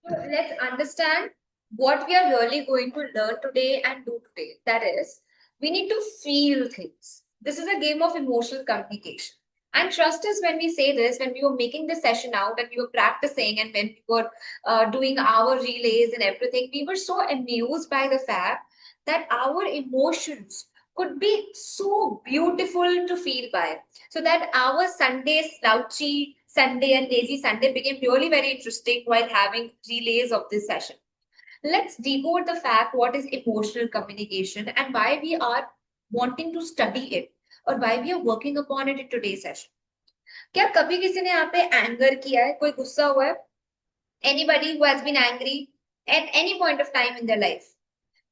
So let's understand what we are really going to learn today and do today. That is, we need to feel things. This is a game of emotional communication. And trust us when we say this, when we were making this session out and we were practicing and when we were doing our relays and everything, we were so amused by the fact that our emotions could be so beautiful to feel by. So that our Sunday slouchy Sunday and lazy Sunday became really very interesting while having relays of this session. Let's decode the fact what is emotional communication and why we are wanting to study it or why we are working upon it in today's session. क्या कभी किसी ने यहाँ पे anger किया है, कोई गुस्सा हुआ है? Anybody who has been angry at any point of time in their life?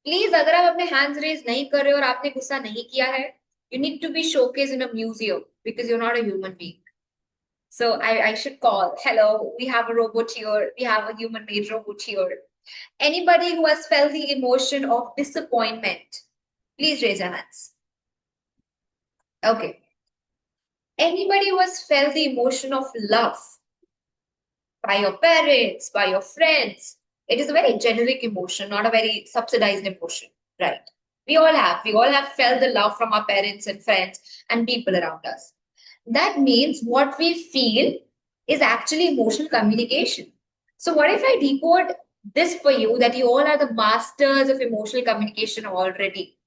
Please अगर आप अपने हैंड्स रेज नहीं कर रहे हो और आपने गुस्सा नहीं किया है, you need to be showcased in a museum because you're not a human being. So I should call. Hello, we have a robot here. We have a human made robot here. Anybody who has felt the emotion of disappointment, please raise your hands. Okay. Anybody who has felt the emotion of love by your parents, by your friends, it is a very generic emotion, not a very subsidized emotion, right? We all have. We all have felt the love from our parents and friends and people around us. That means what we feel is actually emotional communication. So, what if I decode this for you that you all are the masters of emotional communication already?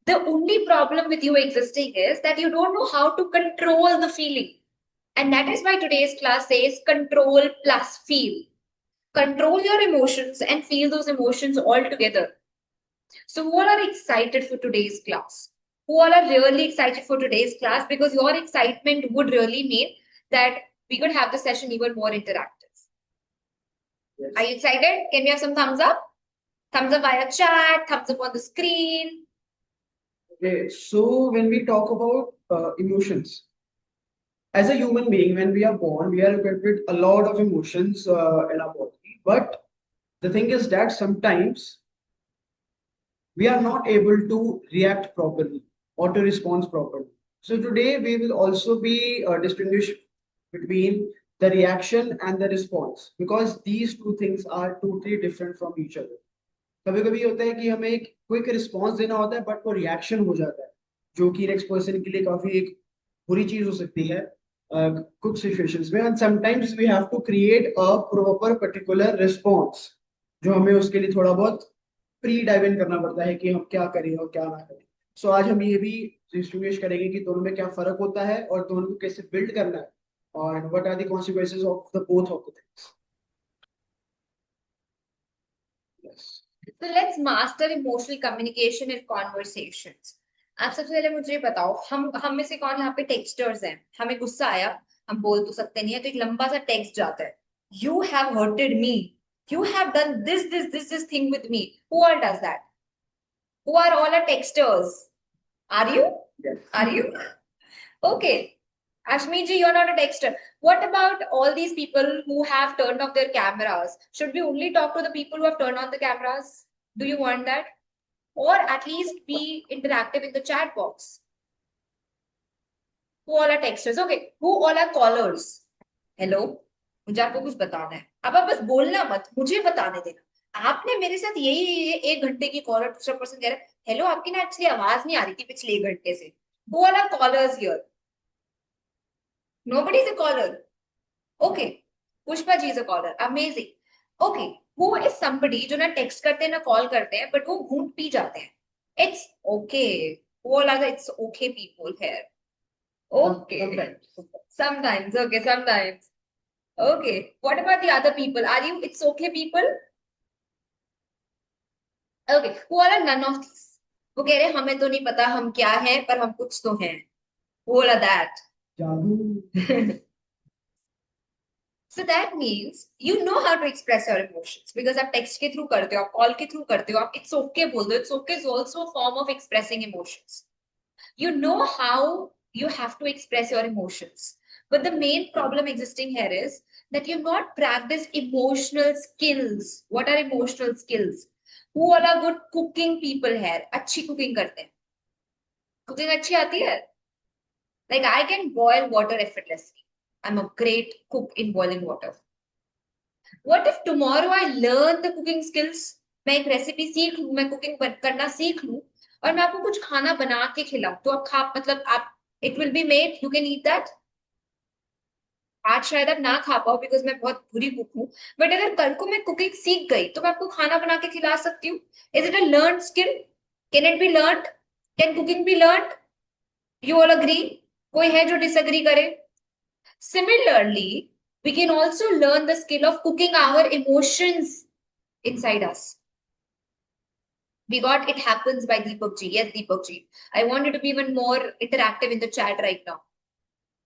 The only problem with you existing is that you don't know how to control the feeling. And that is why today's class says control plus feel. Control your emotions and feel those emotions all together. So, who all are excited for today's class? Who all are really excited for today's class? Because your excitement would really mean that we could have the session even more interactive. Yes. Are you excited? Can we have some thumbs up? Thumbs up via chat, thumbs up on the screen. Okay, so when we talk about emotions, as a human being, when we are born, we are equipped with a lot of emotions in our body. But the thing is that sometimes we are not able to react properly or to respond properly. So today we will also be distinguish between the reaction and the response because these two things are totally different from each other. कभी कभी होता है कि हमें एक quick response देना होता है बट वो रिएक्शन हो जाता है जो कि नेक्स्ट पर्सन के लिए काफी एक बुरी चीज हो सकती है कुछ सिचुएशंस में and sometimes we have to create a proper particular response जो हमें उसके लिए थोड़ा बहुत प्री डाइव इन करना पड़ता है कि हम क्या करें और क्या ना करें. सो आज हम ये भी डिस्टिंग्विश करेंगे कि दोनों में क्या फर्क होता है और दोनों को कैसे बिल्ड करना है और what are the consequences of the both of the things. So let's master emotional communication in conversations. आप सबसे पहले मुझे बताओ, हम में से कौन यहाँ पे टेक्स्टर्स हैं? हमें गुस्सा आया, हम बोल तो सकते नहीं है, तो एक लंबा सा टेक्स्ट जाता है. You have hurted me. You have done this thing with me. Who all does that? Who are all our texters? Are you? Yes. Are you? Okay. Ashmiji, you're not a texter. What about all these people who have turned off their cameras? Should we only talk to the people who have turned on the cameras? Do you want that? Or at least be interactive in the chat box? Who all are texters? Okay. Who all are callers? Hello? मुझे आपको कुछ बताना है. अब आप बस बोलना मत, मुझे बताने देना. आपने मेरे साथ यही 1 घंटे की कॉल और दूसरा पर्सन कह रहा है हेलो, आपकी ना एक्चुअली आवाज नहीं आ रही थी पिछले 1 घंटे से. Who all are callers here? Nobody is a caller. Okay. Pushpa ji is a caller. Amazing. Okay. Who is somebody जो ना text करते हैं ना call करते हैं but वो घूंट पी जाते हैं? It's okay. Who all are the it's okay people here? Okay. Sometimes. Okay. Sometimes. Okay. What about the other people? Are you it's okay people? Okay. Who all are none of these? वो कह रहे हैं हमें तो नहीं पता हम क्या हैं पर हम कुछ तो हैं. Who all are that? जादू. So that means you know how to express your emotions because आप text के through करते हो, आप call के through करते हो, आप it's okay बोल दो. It's okay is also a form of expressing emotions. You know how you have to express your emotions. But the main problem existing here is that you've not practiced emotional skills. What are emotional skills? Who all are good cooking people here? अच्छी cooking करते हैं. Cooking अच्छी आती है? Like I can boil water effortlessly. I'm a great cook in boiling water. What if tomorrow I learn the cooking skills? मैं एक recipe सीख लूं, मैं कुकिंग करना सीख लूं और मैं आपको कुछ खाना बना के खिलाऊं, तो आप खा मतलब आप it will be made, you can eat that. आज शायद आप ना खा पाओ बिकॉज मैं बहुत बुरी कुक हूँ, बट अगर कल को मैं कुकिंग सीख गई तो मैं आपको खाना बना के खिला सकती हूँ। Is it a learn skill? Can it be learn? Can cooking be learn? You all agree? कोई है जो डिसएग्री करे? Similarly we can also learn the skill of cooking our emotions inside us. We got it happens by Deepak ji. Yes, Deepak ji. I want you to be even more interactive in the chat right now.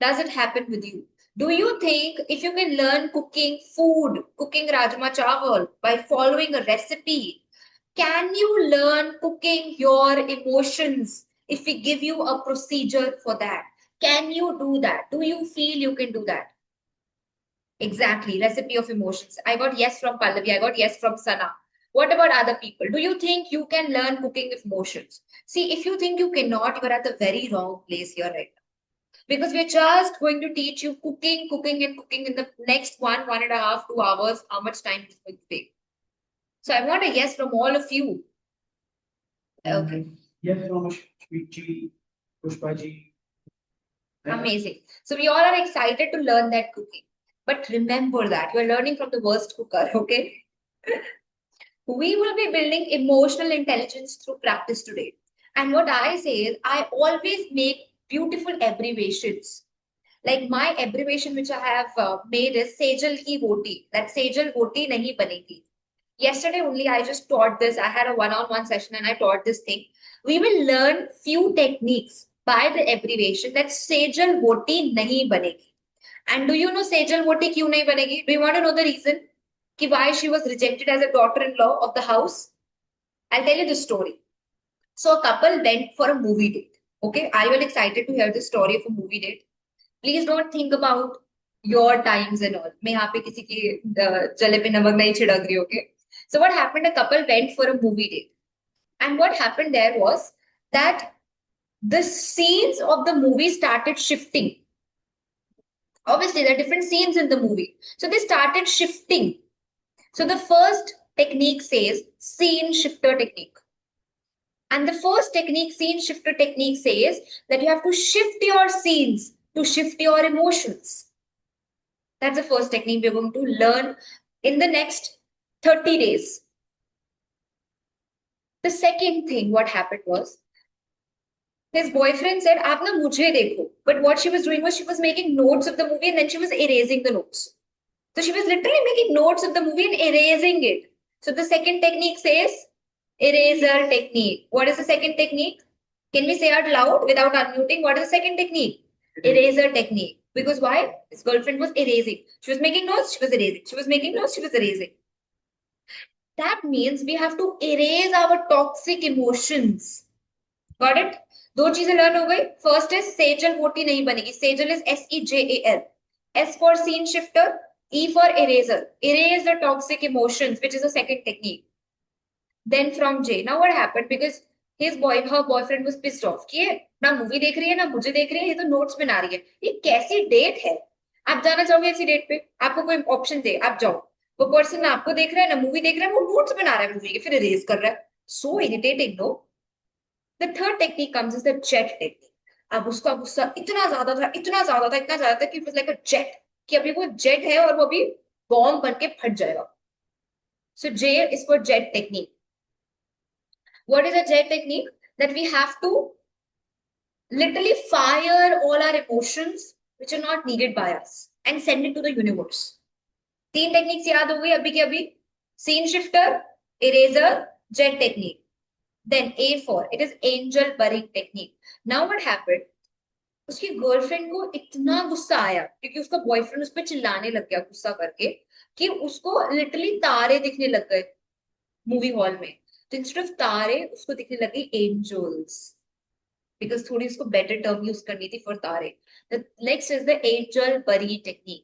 Does it happen with you? Do you think if you can learn cooking food, cooking rajma chawal by following a recipe, can you learn cooking your emotions if we give you a procedure for that? Can you do that? Do you feel you can do that? Exactly, recipe of emotions. I got yes from Pallavi. I got yes from Sana. What about other people? Do you think you can learn cooking of emotions? See, if you think you cannot, you're at the very wrong place here right now. Because we're just going to teach you cooking, cooking, and cooking in the next 1.5, 2 hours. How much time is going to take? So I want a yes from all of you. Okay. Yes, Ramesh, Sweetji, Pushpaji. Amazing. So we all are excited to learn that cooking. But remember that you're learning from the worst cooker, okay? We will be building emotional intelligence through practice today. And what I say is, I always make beautiful abbreviations. Like my abbreviation, which I have made is Sejal ki roti. That Sejal roti nahi banegi. Yesterday only, I just taught this. I had a one-on-one session and I taught this thing. We will learn few techniques by the abbreviation that Sejal roti nahi banegi. And do you know Sejal Voti क्यों नहीं बनेगी? Do you want to know the reason? कि why she was rejected as a daughter-in-law of the house? I'll tell you the story. So a couple went for a movie date. Okay, are you all excited to hear the story of a movie date? Please don't think about your times and all. मैं यहाँ पे किसी की जले पे नमक नहीं छिड़क रही, okay? So what happened? A couple went for a movie date, and what happened there was that the scenes of the movie started shifting. Obviously, there are different scenes in the movie, so they started shifting. So the first technique says scene shifter technique. And the first technique, scene shifter technique, says that you have to shift your scenes to shift your emotions. That's the first technique we're going to learn in the next 30 days. The second thing, what happened was his boyfriend said, "Aap na mujhe dekho." But what she was doing was she was making notes of the movie and then she was erasing the notes. So she was literally making notes of the movie and erasing it. So the second technique says eraser technique. What is the second technique? Can we say out loud without unmuting? What is the second technique? Eraser technique. Because why? His girlfriend was erasing. She was making notes, she was erasing. She was making notes, she was erasing. That means we have to erase our toxic emotions. Got it? दो चीजें learn हो गई. First is Sejal वोटी नहीं बनेगी. Sejal is SEJAL. S for scene shifter, E for eraser. Erase the toxic emotions, which is the second technique. Then from J. Now what happened? Because her boyfriend was pissed off कि ये ना movie देख रही है ना मुझे देख रही है, ये तो नोट्स बना रही है. ये कैसी डेट है? आप जाना चाहोगे ऐसी डेट पे? आपको कोई ऑप्शन दे, आप जाओ. वो पर्सन ना आपको देख रहा है ना मूवी देख रहा है, वो नोट्स बना रहा है मूवी के, फिर इरेज कर रहा है. So irritating, no? The third technique comes is the jet technique. अब उसका गुस्सा इतना ज्यादा था, इतना ज्यादा था, इतना ज्यादा था कि it was like a jet, कि अभी वो जेट है और वो अभी बॉम्ब बन के फट जाएगा. So J is for jet technique. What is a jet technique? That we have to literally fire all our emotions which are not needed by us and send it to the universe. तीन techniques याद हो गई अभी के अभी. Scene shifter, eraser, jet technique. Then A for it is angel burying technique. Now what happened? उसकी girlfriend को इतना गुस्सा आया क्योंकि उसका बॉयफ्रेंड उस पर चिल्लाने लग गया गुस्सा करके कि उसको लिटरली तारे दिखने लग गए मूवी हॉल में. तो इंस्टेड ऑफ तारे उसको दिखने लगी एंजल्स, बिकॉज थोड़ी उसको बेटर टर्म यूज करनी थी फॉर तारे. The next is the angel बरी technique,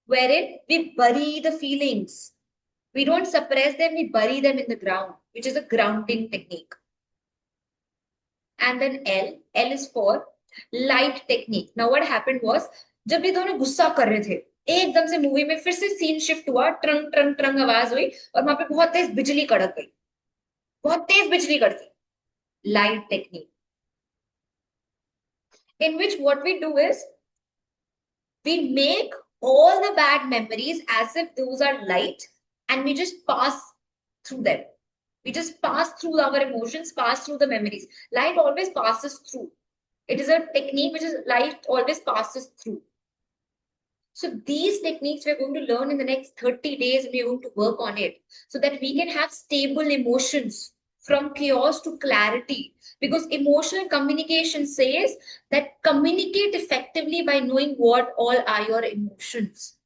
wherein we bury the feelings. We don't suppress them, we bury them in the ground, which is a grounding technique. And then L is for light technique. Now what happened was, जब ये दोनों गुस्सा कर रहे थे एकदम से movie में फिर से सीन शिफ्ट हुआ, ट्रंग ट्रंग ट्रंग आवाज हुई, और वहां पे बहुत तेज बिजली कड़क गई, बहुत तेज बिजली कड़की। Light technique, in which what we do is we make all the bad memories as if those are light, and we just pass through them. We just pass through our emotions, pass through the memories. Light always passes through. It is a technique which is light always passes through. So these techniques we're going to learn in the next 30 days, and we're going to work on it so that we can have stable emotions from chaos to clarity. Because emotional communication says that communicate effectively by knowing what all are your emotions.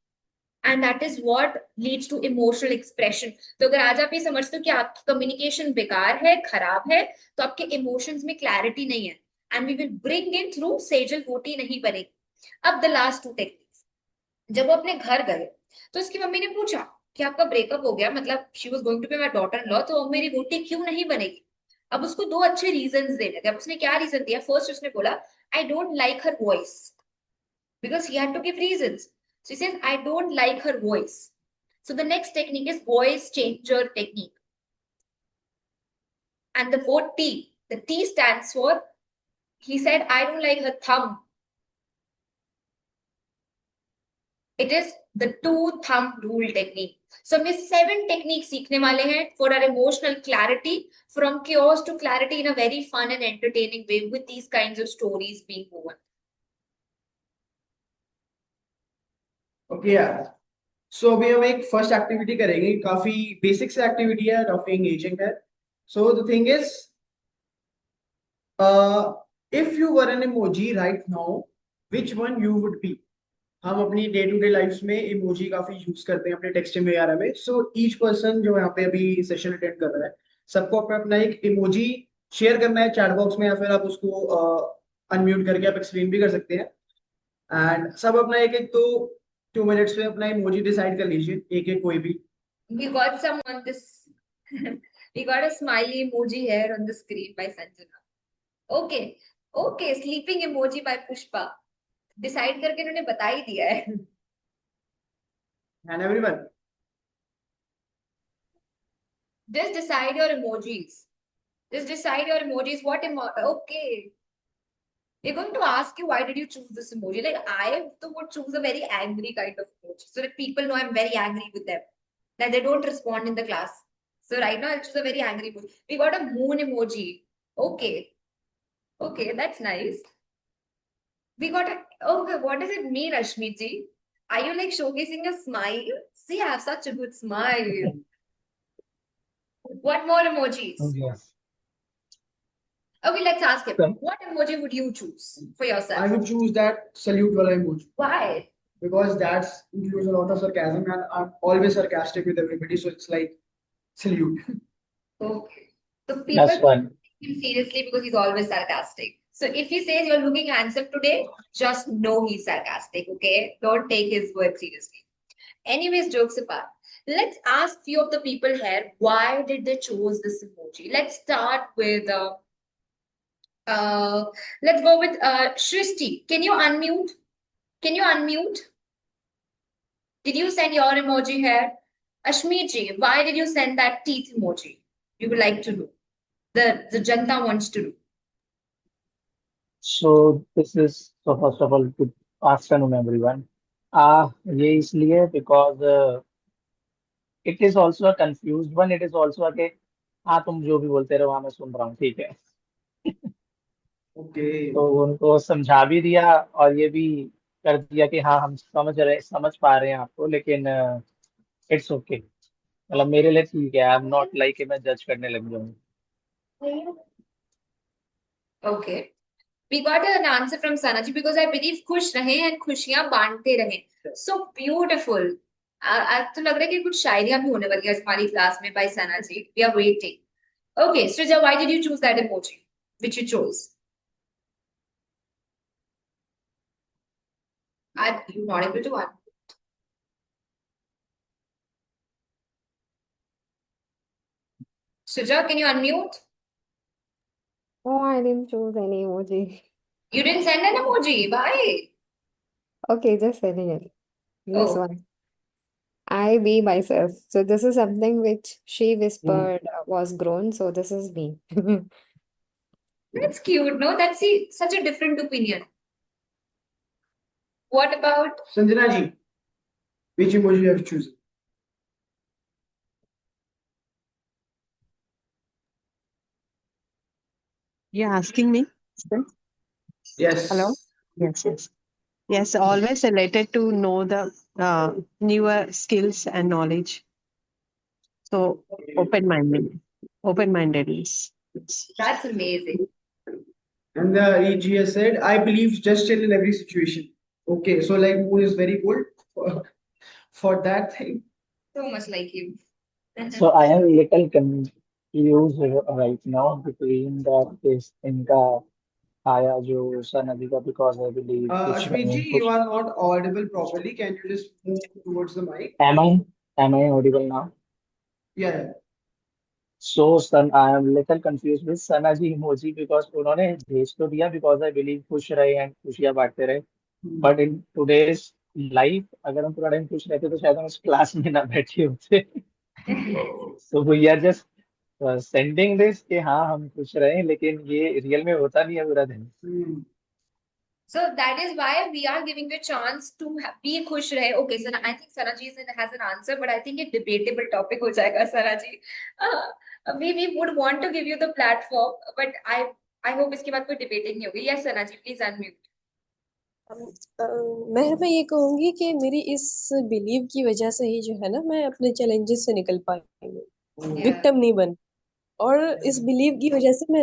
And that is what leads to emotional expression. तो अगर आज आप ये समझते हो कि आपकी communication बेकार है, खराब है, तो आपके इमोशंस में क्लैरिटी नहीं है, and we will bring in through Sejal रोटी नहीं बनेगी। अब द लास्ट टू टेक्निक्स। जब वो अपने घर गए तो उसकी मम्मी ने पूछा कि आपका ब्रेकअप हो गया, मतलब she was going to be my daughter in law, तो अब मेरी रोटी क्यों नहीं बनेगी? अब उसको दो अच्छे रीजंस देने थे। अब उसने क्या रीजन दिया? फर्स्ट उसने बोला I don't like her voice, because he had to give reasons. So he says, I don't like her voice. So the next technique is voice changer technique. And the fourth T, the T stands for, he said, I don't like her thumb. It is the two thumb rule technique. So we 7 techniques सीखने वाले हैं for our emotional clarity, from chaos to clarity in a very fun and entertaining way with these kinds of stories being woven. Okay यार, सो अभी हम एक first activity करेंगे, काफी basic से एक्टिविटी है, रफ एंगेजिंग है। So the thing is, if you were N emoji right now, which one you would be? हम अपनी डे टू डे लाइफ में इमोजी काफी यूज करते हैं अपने टेक्सटिंग वगैरह में। सो ईच पर्सन जो यहाँ पे अभी सेशन अटेंड कर रहा है, सबको अपना अपना एक इमोजी शेयर करना है चैट बॉक्स में, या फिर आप उसको अनम्यूट करके आप एक्सप्लेन भी कर सकते हैं। एंड सब अपना एक एक 2 मिनट्स में अपना इमोजी डिसाइड कर लीजिए, एक एक कोई भी। We got some on this. We got a smiley emoji here on the screen by Sanjana. Okay, okay, sleeping emoji by Pushpa. Decide करके उन्होंने बता ही दिया है। And everyone, Just decide your emojis. Just decide your emojis. What emo? Okay, we're going to ask you why did you choose this emoji? Like I would choose a very angry kind of emoji so that people know I'm very angry with them, that they don't respond in the class. So right now I'll choose a very angry emoji. We got a moon emoji. Okay, okay, that's nice. We got a, okay, what does it mean, Ashmiti? Are you like showcasing a smile? See, I have such a good smile. What more emojis? Yes. Okay, let's ask him. So, What emoji would you choose for I yourself? would choose that salute wala emoji, Why? because that includes a lot of sarcasm, and I'm always sarcastic with everybody, so it's like salute. Okay. So people that's don't one. take him seriously because he's always sarcastic. So if he says you're looking handsome today, just know he's sarcastic, okay? Don't take his word seriously. Anyways, jokes apart, let's ask few of the people here why did they choose this emoji. Let's start with uh let's go with Shristi. Can you unmute? Can you unmute? Did you send your emoji here? Ashmiji, why did you send that teeth emoji? You would like to know. The Janta wants to know. So this is so first of all, good afternoon, everyone. ये इसलिए because it is also a confused one. It is also a के हाँ तुम जो भी बोलते रहो हाँ मैं सुन रहा हूँ ठीक है। ओके। तो उनको समझा भी दिया और ये भी कर दिया कि हाँ हम समझ पा रहे हैं आपको, लेकिन इट्स ओके, मतलब मेरे लिए ठीक है। आई एम नॉट लाइक मैं जज करने लग जाऊँ। Okay. We got an answer from Sanaji because I believe खुश रहें and खुशियां बांटते रहें. So beautiful. आज तो लग रहा है कि कुछ शायरियां भी होने वाली है हमारी क्लास में by Sanaji. We are waiting. Okay, Srija, why did you choose that emoji? Which you chose? Are you not able to answer? Srija, can you unmute? Oh, I didn't choose any emoji. You didn't send an emoji. Why? Okay, just sending it. This Oh, one. I be myself. So this is something which she Hmm. whispered was grown. So this is me. that's cute. No, that's such a different opinion. What about Sanjana ji, which emoji you have chosen? You're asking me? Still? Hello? Yes. Yes, yes. Yes, always related to know the newer skills and knowledge. So open-mindedness. that's amazing. And the EG has said, I believe just chill in every situation. Okay, so like moon is very good for that thing. So much like you. So I am little confused right now between the this इनका आया जो सन नदी का because I believe कुछ Ashmi ji, नहीं you कुछ. are not audible properly. Can you just move towards the mic? Am I audible now? Yeah, yeah. So son, I am little confused with Sana ji emoji because उन्होंने भेज तो दिया because I believe खुश रहे and खुशियां बांटते रहे. Hmm. But in today's life अगर हम पूरा टाइम खुश रहते तो शायद हम इस क्लास में ना बैठे होते. So we are just sending this कि हाँ हम खुश रहें लेकिन ये रियल में होता नहीं है पूरा दिन. Hmm. So that is why we are giving you a chance to be khush rahe. Okay, so I think Sanaji has an answer, but I think a debatable topic ho jayega, Sanaji. We would want to give you the platform, but I hope इसके बाद कोई debating नहीं होगी. Yes, Sanaji, please unmute. अम, अ, मैं ये कहूंगी कि मेरी इस बिलीव की वजह से ही जो है ना मैं अपने चैलेंजेस से निकल पाई हूँ Yeah. विक्टिम नहीं बन और इस बिलीव की वजह से मैं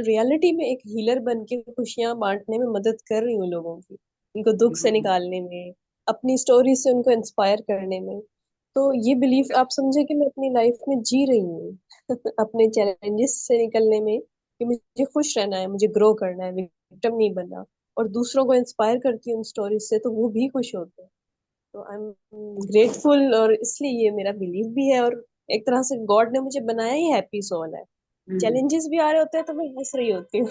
रियलिटी में एक हीलर बन के खुशियां बांटने में मदद कर रही हूँ लोगों की उनको दुख से निकालने में अपनी स्टोरी से उनको इंस्पायर करने में तो ये बिलीफ आप समझे कि मैं अपनी लाइफ में जी रही हूँ अपने चैलेंजेस से निकलने में कि मुझे खुश रहना है मुझे ग्रो करना है विक्टिम नहीं बनना और दूसरों को इंस्पायर करती हूँ उन स्टोरीज से तो वो भी खुश होते हैं तो आई एम ग्रेटफुल और इसलिए ये मेरा बिलीव भी है और एक तरह से गॉड ने मुझे बनाया ही हैप्पी सोल है Hmm. चैलेंजेस भी आ रहे होते हैं तो मैं हंस रही होती हूँ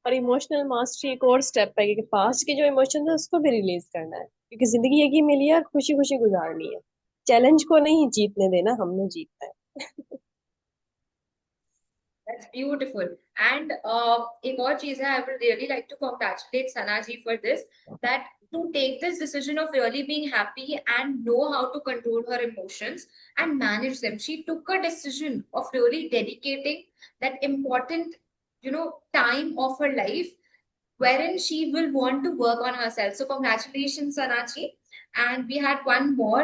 और इमोशनल मास्टरी एक और स्टेप है कि पास्ट के जो इमोशंस है उसको भी रिलीज करना है क्योंकि जिंदगी एक ही मिली है और खुशी खुशी गुजारनी है चैलेंज को नहीं जीतने देना हमने जीतना है That's beautiful. And एक और चीज है, I would really like to congratulate Sana ji for this, that to take this decision of really being happy and know how to control her emotions and manage them. She took a decision of really dedicating that important, time of her life wherein she will want to work on herself. So congratulations, Sanachi. And we had one more,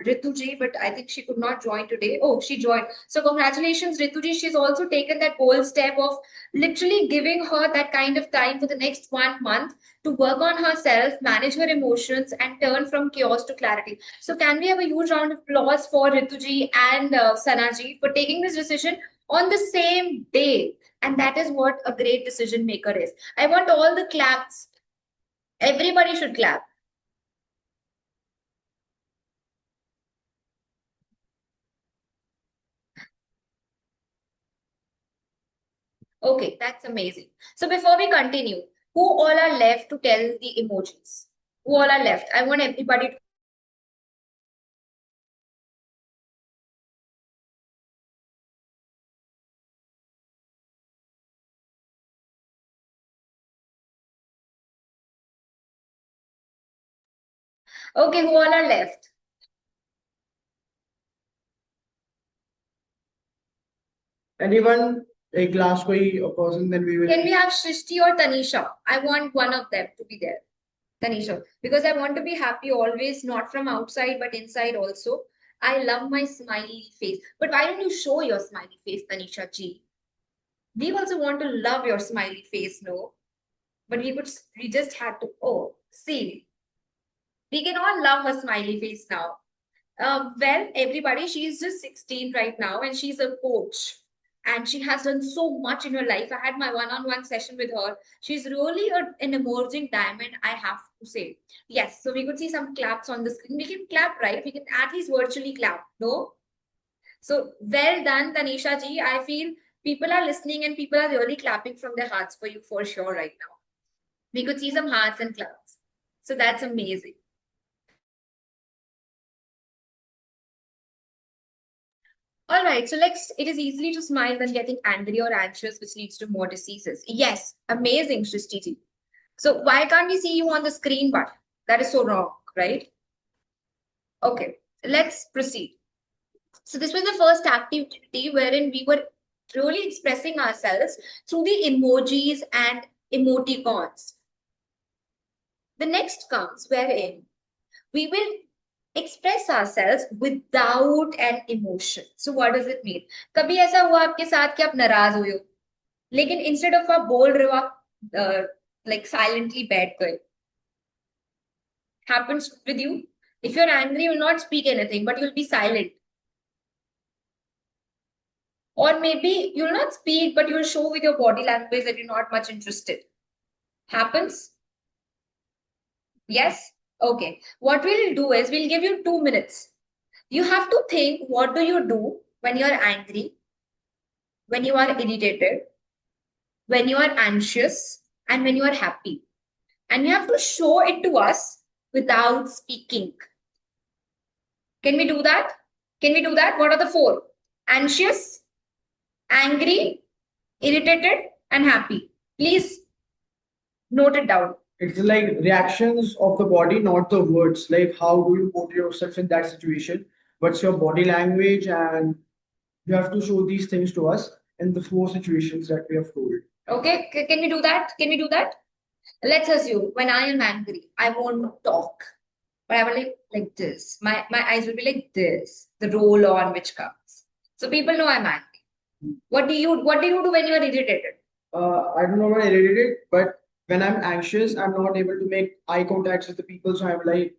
Rituji, but I think she could not join today. Oh, she joined. So congratulations, Rituji. She's also taken that bold step of literally giving her that kind of time for the next 1 month to work on herself, manage her emotions, and turn from chaos to clarity. So can we have a huge round of applause for Rituji and Sanaji for taking this decision on the same day? And that is what a great decision maker is. I want all the claps. Everybody should clap. Okay, that's amazing. So before we continue, who all are left to tell the emojis? Who all are left? I want everybody to. Okay, who all are left? Anyone? एक last कोई person, then we will. Can we have Shrishti or Tanisha? I want one of them to be there. Tanisha, because I want to be happy always, not from outside but inside also. I love my smiley face. But why don't you show your smiley face, Tanisha ji? We also want to love your smiley face, no? But we just had to, oh, see, we can all love her smiley face now. Well, everybody, she's just 16 right now and she's a coach. And she has done so much in her life. I had my one-on-one session with her. She's really an emerging diamond, I have to say. Yes, so we could see some claps on the screen. We can clap, right? We can at least virtually clap, no? So well done, Tanisha ji. I feel people are listening and people are really clapping from their hearts for you for sure right now. We could see some hearts and claps. So that's amazing. All right, so it is easily to smile than getting angry or anxious, which leads to more diseases. Yes, amazing, Shrishti. So why can't we see you on the screen, but that is so wrong, right? Okay, let's proceed. So this was the first activity wherein we were really expressing ourselves through the emojis and emoticons. The next comes wherein we will express ourselves without an emotion. So what does it mean? कभी ऐसा हुआ आपके साथ कि आप नाराज हुए हो, लेकिन instead of आप बोल रहे हो आप like silently बैठ गए. Happens with you? If you're angry, you'll not speak anything, but you'll be silent. Or maybe you'll not speak, but you'll show with your body language that you're not much interested. Happens? Yes? Okay. What we'll do is we'll give you 2 minutes. You have to think, what do you do when you're angry, when you are irritated, when you are anxious, and when you are happy. And you have to show it to us without speaking. Can we do that? Can we do that? What are the four? Anxious, angry, irritated, and happy. Please note it down. It's like reactions of the body, not the words. Like how do you put yourself in that situation? What's your body language? And you have to show these things to us in the four situations that we have told. Okay, can we do that? Can we do that? Let's assume when I am angry, I won't talk. But I will like this. My eyes will be like this, the roll on which comes. So people know I'm angry. What do you do when you are irritated? I don't know what I rated it, but when I'm anxious, I'm not able to make eye contacts with the people, so I'm like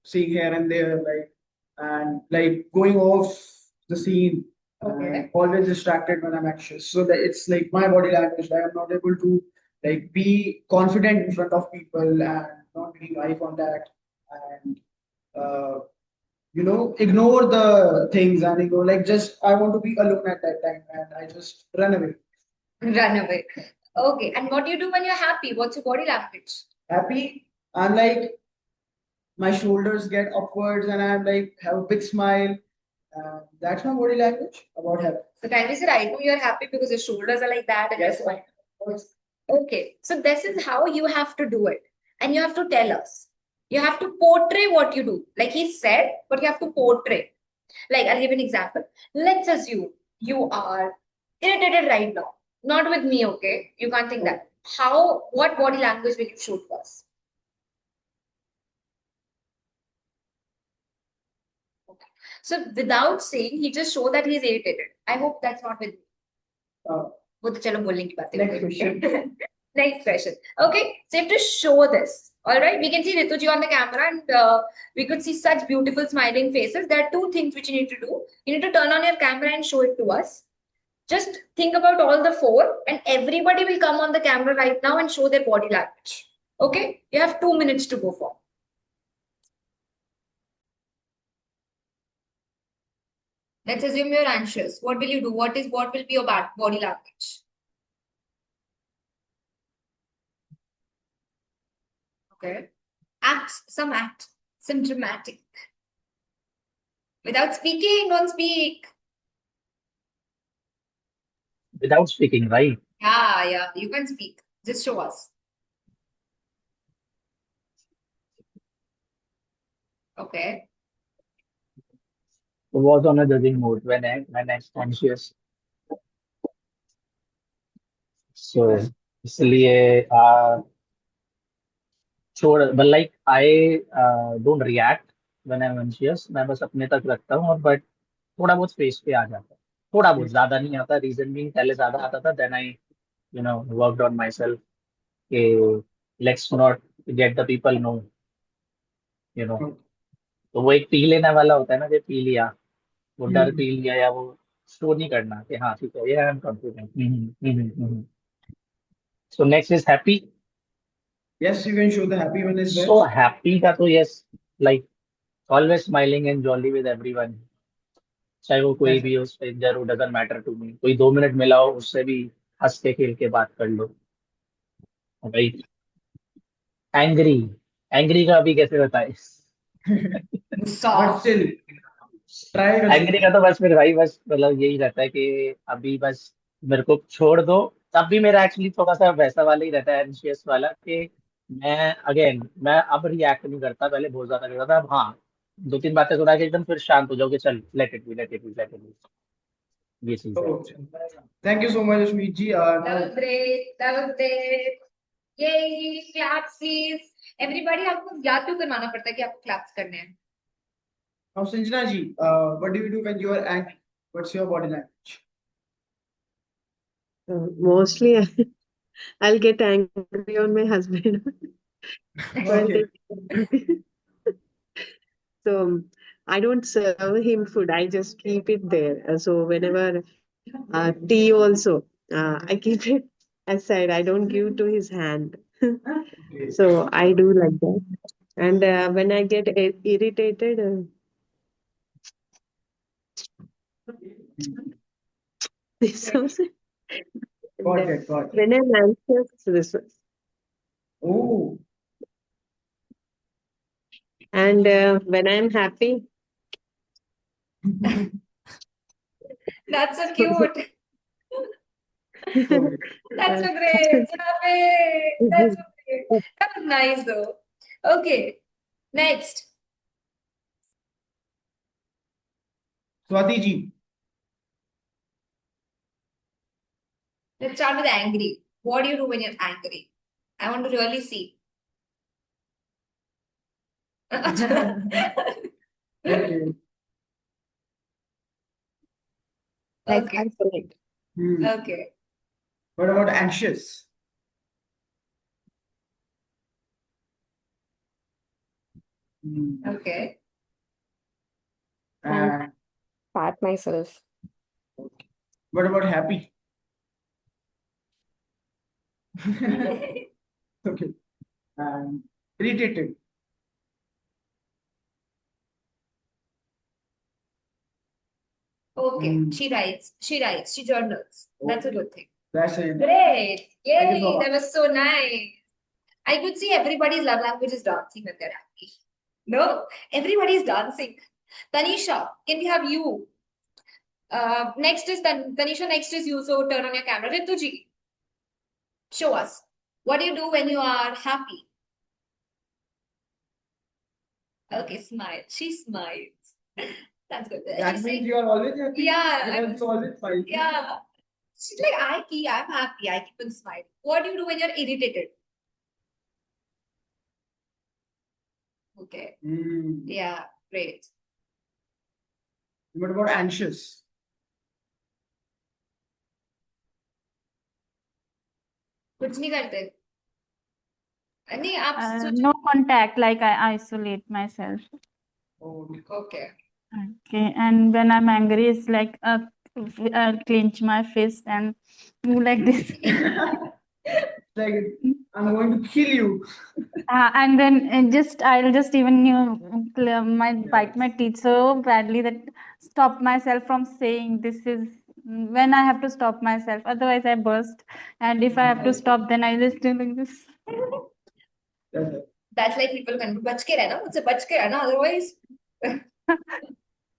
seeing here and there, like and like going off the scene. Okay. Always distracted when I'm anxious. So that it's like my body language. Like I'm not able to like be confident in front of people and not making eye contact and uh, ignore the things and ignore like just I want to be alone at that time and I just run away. Run away. Okay. And what do you do when you're happy? What's your body language? Happy, I'm like my shoulders get upwards and I'm like have a big smile. That's my body language about happy. So can we say, I know you're happy because your shoulders are like that and Yes, your spine. Okay. So this is how you have to do it. And you have to tell us. You have to portray what you do. Like he said, but you have to portray. Like I'll give an example. Let's assume you are irritated right now. Not with me, okay? You can't think that. What body language will you show to us? Okay. So without saying, he just show that he's irritated. I hope that's not with me. Uh, वो तो चलो बोलने की बात है. Next question. Next question. Okay, so you have to show this. All right, we can see Rituji on the camera and we could see such beautiful smiling faces. There are two things which you need to do. You need to turn on your camera and show it to us. Just think about all the four and everybody will come on the camera right now and show their body language. Okay, you have 2 minutes to go for. Let's assume you're anxious. What will you do? What will be your body language? Okay. Some dramatic. Without speaking, don't speak. Without speaking, right? Yeah, you can speak. Just show us. Okay. Was on a judging mode when I'm anxious. So इसलिए छोड़ but like I don't react when I'm anxious. मैं बस अपने तक रखता हूँ और but थोड़ा बहुत फेस पे आ जाता है. थोड़ा बहुत ज्यादा नहीं आता. रीजन भी पहले ज्यादा आता था. Then I worked on myself. कि let's not get the people know. तो वो एक पी लेने वाला होता है ना. जो पी लिया वो डर पी लिया या वो शो नहीं करना कि हाँ ठीक है ये I am confident. So next is happy. Yes, you can show the happy one as so well. Happy का तो yes like always smiling and jolly with everyone. चाहे वो कोई That's भी हो स्ट्रेंजर हो डजंट मैटर टू मी. कोई 2 minute मिला हो उससे भी हंस के खेल के बात कर लो. राइट. एंग्री. एंग्री का अभी कैसे बताए. but still ट्राई कर एंग्री सकते का हैं। तो बस फिर भाई बस मतलब यही रहता है कि अभी बस मेरे को छोड़ दो। तब भी मेरा एक्चुअली थोड़ा सा वैसा वाला ही रहता है, एंशियस वाला, कि मैं अब रिएक्ट नहीं करता, पहले बहुत ज्यादा करता था। अब हाँ, दो तीन बातें सुना के एकदम फिर शांत हो जाओगे, चल let it be, let it be, let it be, ये चीज है। Thank you so much Ashmeet ji. That was great. That was great. Yay, claps please. Everybody, आपको याद क्यों करवाना पड़ता है कि आपको claps करने हैं? now Sanjana ji, what do you do when you are angry? What's your body language? Mostly, I'll get angry on my husband. Well, Okay. so I don't serve him food. I just keep it there. So whenever tea also, I keep it aside. I don't give to his hand. Okay. So I do like that. And when I get irritated, this also. And, Got it, got it. when I'm anxious, this was. Oh, And when I'm happy, That's so cute. okay. That's uh, so great. Stop it. That's so great. That was nice though. Okay, next. Swati ji. Let's start with angry. What do you do when you're angry? I want to really see. Okay. Like Okay, isolate. okay, What about anxious? okay. And And pat myself. what about happy? Okay. And irritated. Okay, Hmm. she journals. That's a good thing. That's it. Great. Thank you so Yay, much. that was so nice. I could see everybody's love language is dancing when they're happy. No, everybody's dancing. Tanisha, can we have you? Next is Tanisha, next is you. So turn on your camera. Rituji, show us. What do you do when you are happy? Okay, smile. She smiles. That's good. That She's means saying, you are always happy. yeah, Because you always smile. yeah. She's like, I'm happy. I keep on smiling. What do you do when you're irritated? Okay. Hmm. Yeah, great. What about anxious? कुछ नहीं करते नहीं आप No contact, like I isolate myself. Okay. Okay, and when I'm angry, it's like clench my fist and move like this. Like I'm going to kill you. And then I'll just even bite my teeth so badly that stop myself from saying this is when I have to stop myself. Otherwise, I burst. And if I have to stop, then I just do like this. That's it. That's like people can बच के रहना मुझसे बच के रहना otherwise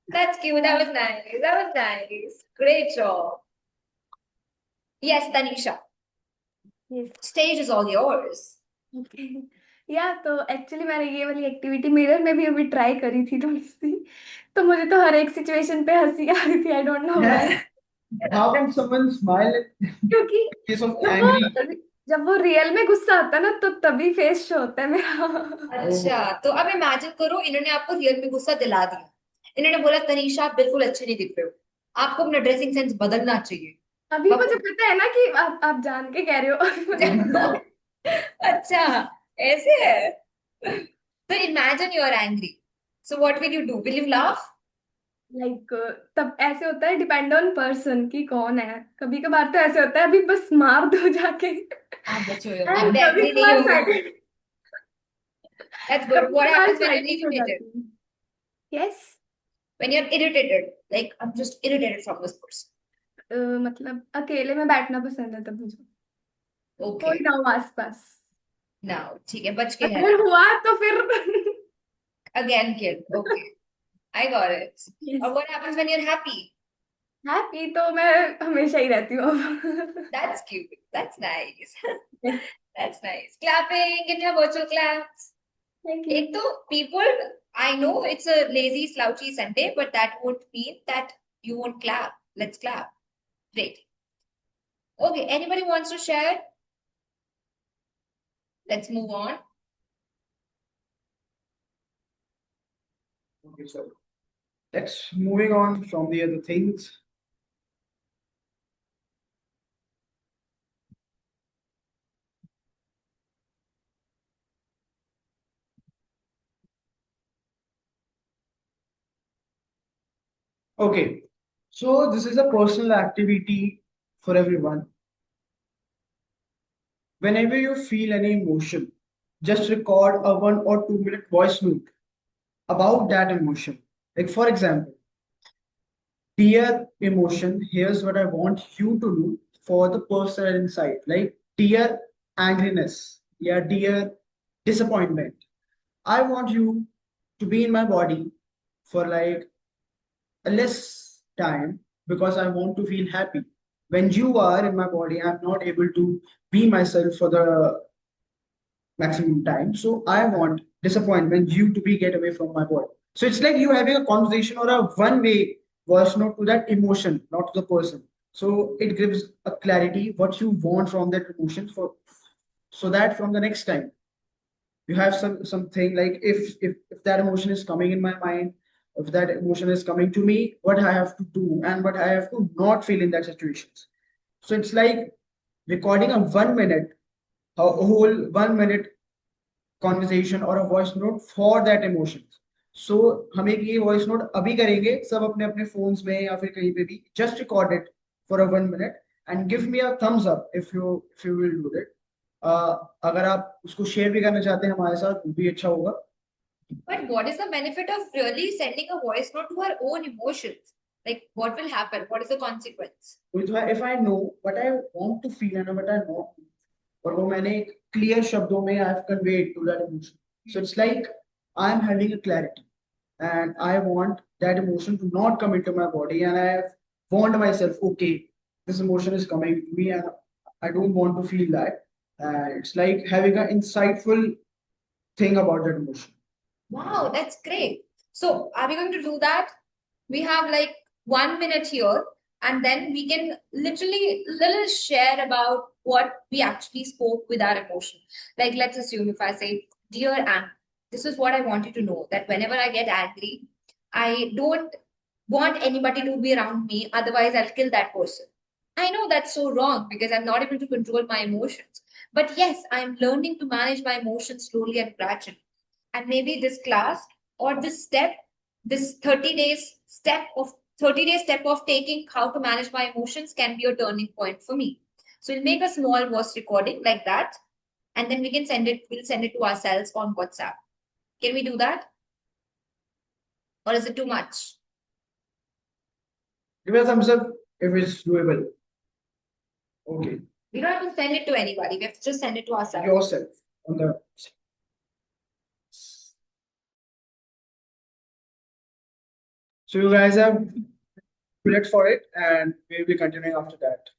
that's cute. That was nice. That was nice. Great job. Yes, Tanisha. Yes. Stage is all yours. Okay. या तो actually मैंने ये वाली एक्टिविटी मिरर में भी अभी ट्राई करी थी थोड़ी सी, तो मुझे तो हर एक सिचुएशन पे हंसी आ रही थी। आई don't know why. How can someone smile in क्योंकि case of जब angry? जब वो रियल में गुस्सा आता है ना तो तभी फेस शो होता है मेरा। अच्छा तो अब इमेजिन करो इन्होंने आपको रियल में गुस्सा दिला दिया। इन्होंने बोला तनीषा आप बिल्कुल अच्छे नहीं दिख रहे हो, आपको अपना ड्रेसिंग सेंस बदलना चाहिए। अभी मुझे बाबू पता है ना कि आप जान के कह रहे हो। अभी मुझे अच्छा ऐसे है तो imagine you are angry so what will you do, will you laugh? Like तब ऐसे होता है, डिपेंड ऑन पर्सन की कौन है। कभी कभार तो ऐसे होता है अभी बस मार दो जाके, आप बचे हुए हो, एंड आप कभी एंग्री नहीं कभार होगे। Silent, that's good. कभी व्हाट कभार happens when you are silent हो इरिटेटेड? जाती है। Yes. When you are irritated like I am just irritated from this person. मतलब अकेले में बैठना पसंद है तब मुझे, ओके कोई ना हो आसपास। नाउ ठीक है बच के है अगर हुआ तो फिर again kill. Okay I got it. Yes. Or what happens when you're happy? Happy तो मैं हमेशा ही रहती हूँ अब That's cute. That's nice. That's nice. Clapping. Give me a virtual claps. Thank you Ek to people, I know it's a lazy, slouchy Sunday, but that won't mean that you won't clap. Let's clap. Great. Okay, anybody wants to share? Let's move on. Okay, so let's moving on from the other things. Okay, so this is a personal activity for everyone. Whenever you feel any emotion, just record a 1 or 2 minute voice note about that emotion. Like, for example, dear emotion, here's what I want you to do for the person inside. Like, dear angriness, yeah, dear disappointment. I want you to be in my body for like a less time because I want to feel happy. When you are in my body, I'm not able to be myself for the maximum time. So I want disappointment, you to be get away from my body. So it's like you having a conversation or a one-way voice note to that emotion, not to the person. So it gives a clarity what you want from that emotion for so that from the next time you have something like if that emotion is coming in my mind, if that emotion is coming to me, what I have to do and what I have to not feel in that situations. So it's like recording a 1 minute, a whole 1 minute conversation or a voice note for that emotion. So हम एक ये voice note अभी करेंगे सब अपने अपने phones में या फिर कहीं पे भी just record it for a 1 minute and give me a thumbs up if you will do it. अगर आप उसको share भी करना चाहते हैं हमारे साथ वो भी अच्छा होगा. But what is the benefit of really sending a voice note to our own emotions? Like, what will happen? What is the consequence? If I know what I want to feel and what I not और वो मैंने एक clear शब्दों में I have conveyed to that emotion. So it's like I am having a clarity and I want that emotion to not come into my body and I have warned myself, okay, this emotion is coming to me and I don't want to feel that. It's like having an insightful thing about that emotion. Wow, that's great. So, are we going to do that? We have like 1 minute here, and then we can literally little share about what we actually spoke with our emotion. Like, let's assume if I say, "Dear Anne, this is what I want you to know that whenever I get angry, I don't want anybody to be around me, otherwise, I'll kill that person." I know that's so wrong because I'm not able to control my emotions. But yes, I'm learning to manage my emotions slowly and gradually. And maybe this class or this step, this 30 days step of 30 day step of taking how to manage my emotions can be a turning point for me. So we'll make a small voice recording like that, and then we'll send it to ourselves on WhatsApp. Can we do that? Or is it too much? Give me a thumbs up if it's doable. Okay. We don't have to send it to anybody. We have to just send it to ourselves. Yourself on the. So you guys have minutes for it and we'll be continuing after that.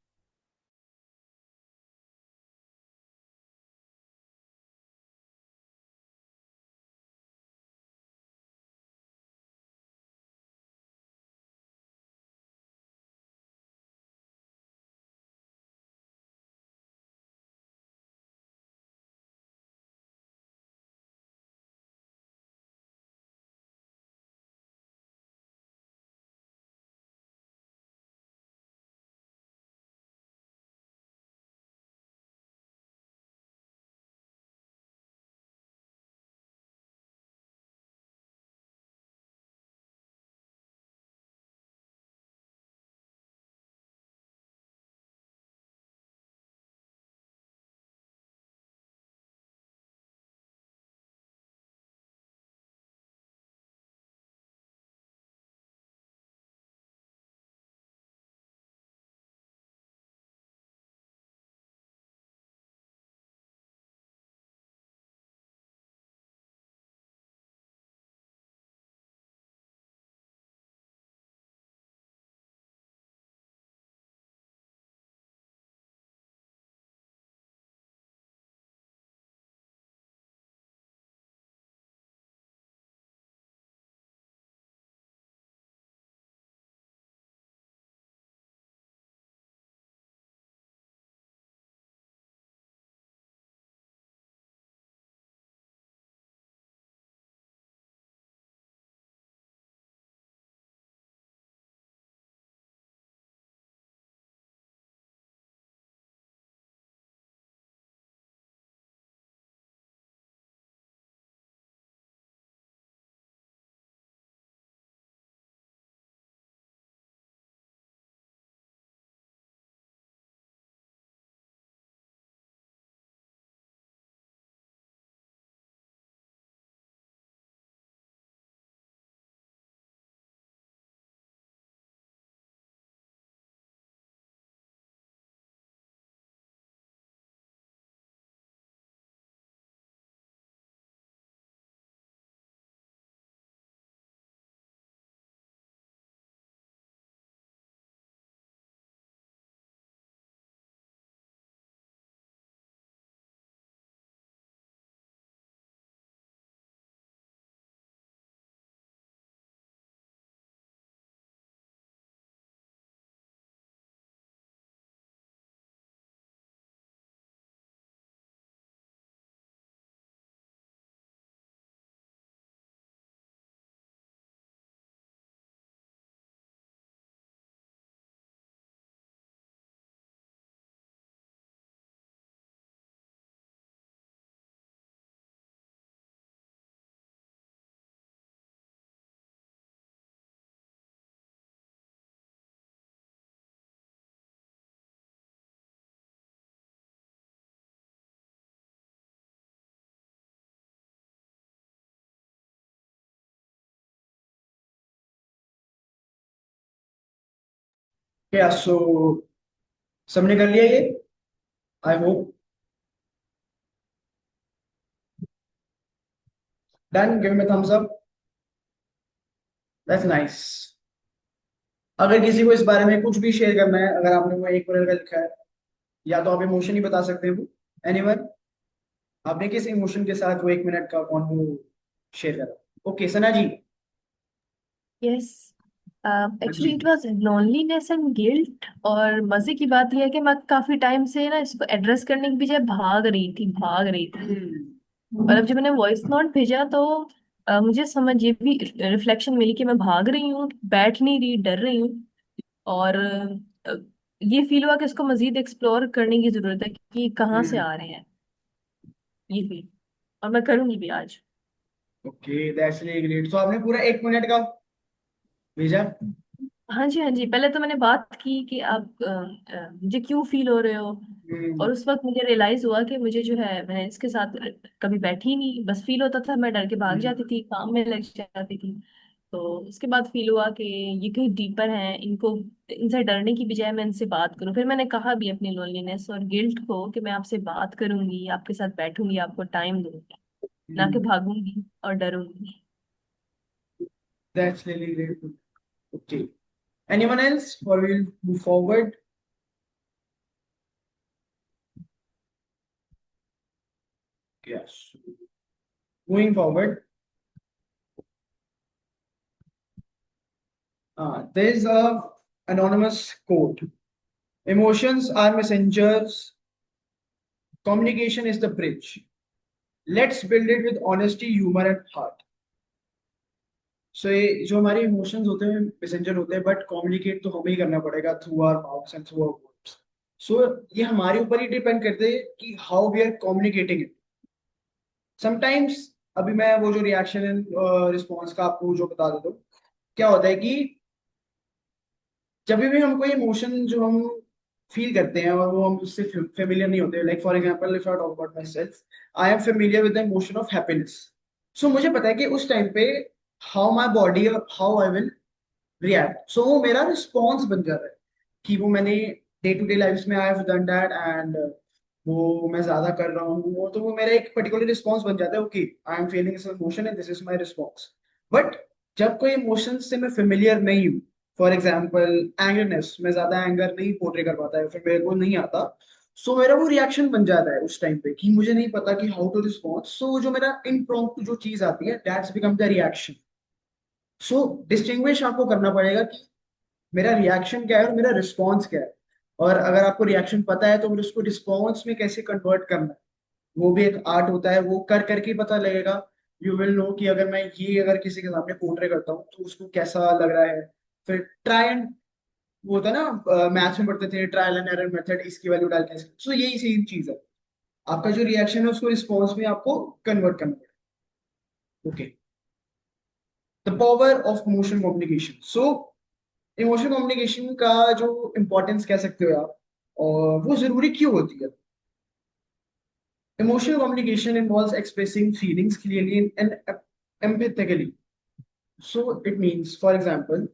क्या सो सबने कर लिया ये? I hope done. Give me thumbs up. That's nice. अगर किसी को इस बारे में कुछ भी शेयर करना है, अगर आपने वो 1 मिनट का लिखा है, या तो आप इमोशन ही बता सकते हैं। वो एनीवन, आपने किस इमोशन के साथ वो 1 मिनट का कॉन्वो शेयर करा? ओके सना जी। यस, हाँ जी। Actually it was loneliness and guilt. और मजे की बात यह है कि मैं काफी टाइम से ना इसको एड्रेस करने की बजाय भाग रही थी। और अब जब मैंने वॉइस नोट भेजा तो मुझे समझ ये भी रिफ्लेक्शन मिली कि मैं भाग रही हूँ, बैठ नहीं रही, डर रही हूँ। और ये फील हुआ कि इसको मजीद एक्सप्लोर करने की जरूरत है कि कहाँ से आ रहे हैं ये फील। और मैं करूंगी भी आज। Okay that's really great. तो आपने पूरा 1 मिनट का भेजा? हाँ जी, हाँ जी, पहले तो मैंने बात की कि आप मुझे क्यों फील हो रहे हो। हम्म। और उस वक्त मुझे रियलाइज हुआ कि मुझे जो है, मैं इसके साथ कभी बैठी ही नहीं, बस फील होता था, मैं डर के भाग जाती थी, काम में लग जाती थी। तो उसके बाद फील हुआ कि ये कहीं डीपर है, इनको, इनसे डरने की बजाय मैं इनसे बात करूं। फिर मैंने कहा भी अपनी लोनलीनेस और गिल्ट को कि मैं आपसे बात करूंगी, आपके साथ बैठूंगी, आपको टाइम दूंगी, ना कि भागूंगी और डरूंगी। That's really great. Okay, anyone else और will move forward? Yes, moving forward. There is a anonymous quote: emotions are messengers, communication is the bridge. Let's build it with honesty, humor and heart. So ये जो हमारे emotions होते हैं messenger होते हैं, but communicate तो हमें ही करना पड़ेगा through our mouths and through our words. So ये हमारे ऊपर ही डिपेंड करते हैं कि how we are communicating it. Sometimes, अभी मैं वो जो रिएक्शन एंड रिस्पॉन्स का आपको जो बता देता हूँ, क्या होता है कि जब भी हम कोई इमोशन जो हम फील करते हैं और वो हम उससे फेमिलियर नहीं होते, like for example if I talk about myself, I am familiar with the emotion of happiness. So मुझे पता है कि उस टाइम पे how my body, how I will react. So वो मेरा रिस्पॉन्स बन जाता है कि वो मैंने डे टू डे लाइफ में I have done that and वो मैं ज्यादा कर रहा हूँ वो, तो वो मेरा एक पर्टिकुलर रिस्पॉन्स बन जाता है। Okay, I am feeling this emotion and this is my response. But जब कोई इमोशन से मैं फेमिलियर नहीं हूँ, फॉर एग्जाम्पल एंगरनेस, मैं ज्यादा एंगर नहीं पोर्ट्रे कर पाता है, फिर मेरे को नहीं आता। सो मेरा वो रिएक्शन बन जाता है उस टाइम पे कि मुझे नहीं पता कि हाउ टू रिस्पॉन्ड। सो जो मेरा इम्प्रॉम्प्टू जो चीज आती है, that's become the reaction. So distinguish आपको करना पड़ेगा कि मेरा रिएक्शन क्या है और मेरा रिस्पॉन्स क्या है। और अगर आपको रिएक्शन पता है तो फिर उसको रिस्पॉन्स में कैसे कन्वर्ट करना है, वो भी एक आर्ट होता है, वो कर करके ही पता लगेगा। यू विल नो कि अगर मैं ये अगर किसी के सामने पोर्ट्रे करता हूँ तो उसको कैसा लग रहा है। फिर ट्राई एंड, वो होता है ना मैथ्स में पढ़ते थे ट्रायल एंड एरर मेथड, इसकी वैल्यू डाल के। सो यही सेम चीज है, आपका जो रिएक्शन है उसको रिस्पॉन्स में आपको कन्वर्ट करना पड़ेगा। Okay, the power of emotion communication. So emotion communication का जो इम्पोर्टेंस कह सकते हो आप, और वो जरूरी क्यों होती है? Emotional communication involves expressing feelings clearly and empathically. So it means, for example,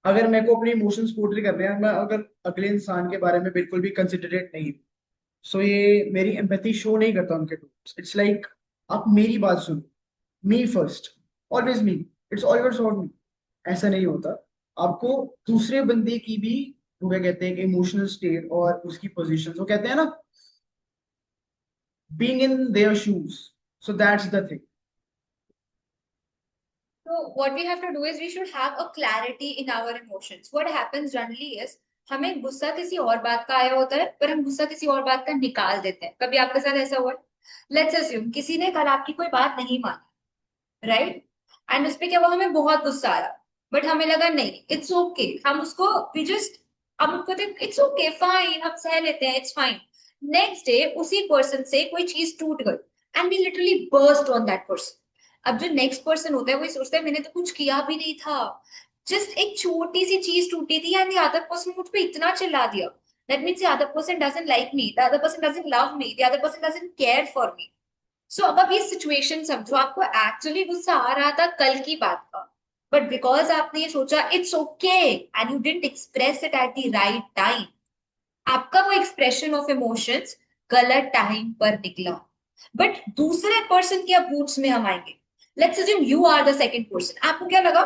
अगर मेरे को अपने इमोशंस पोर्ट्रे करने हैं, मैं अगर अगले इंसान के बारे में बिल्कुल भी कंसिडरेट नहीं हूँ, सो ये मेरी एम्पैथी शो नहीं करता उनके टूवर्ड्स। इट्स लाइक आप मेरी बात सुनो, me first, always me, it's always about me. ऐसा नहीं होता। आपको दूसरे बंदे की भी, वो क्या कहते हैं कि इमोशनल स्टेट और उसकी पोजीशन, वो कहते हैं ना, being in their shoes. So that's the thing. So what we have to do is we should have a clarity in our emotions. What happens generally is हमें गुस्सा किसी और बात का आया होता है, पर हम गुस्सा किसी और बात का निकाल देते हैं। कभी आपके साथ ऐसा हुआ है? लेट्स अज्यूम किसी ने कल आपकी कोई बात नहीं मानी, राइट? एंड उस पे क्या हुआ, हमें बहुत गुस्सा आया, बट हमें लगा नहीं, इट्स ओके, हम उसको, वी जस्ट, हम उसको इट्स ओके फाइन, हम सह लेते हैं, इट्स फाइन। नेक्स्ट डे उसी पर्सन से कोई चीज टूट गई and we literally burst on that person. अब जो नेक्स्ट पर्सन होता है वो सोचता है मैंने तो कुछ किया भी नहीं था, जस्ट एक छोटी सी चीज टूटी थी एंड द अदर पर्सन मुझ पे इतना चिल्ला दिया। That means the other person doesn't like me, the other person doesn't love me, the other person doesn't care for me. So अब आप ये सिचुएशन समझो, आपको एक्चुअली गुस्सा आ रहा था कल की बात का, बट बिकॉज आपने ये सोचा it's okay and you didn't express it at the right time, आपका वो एक्सप्रेशन ऑफ इमोशंस गलत टाइम पर निकला। बट दूसरे पर्सन के अब रूट्स में हम आएंगे। Let's assume you are the second person, आपको क्या लगा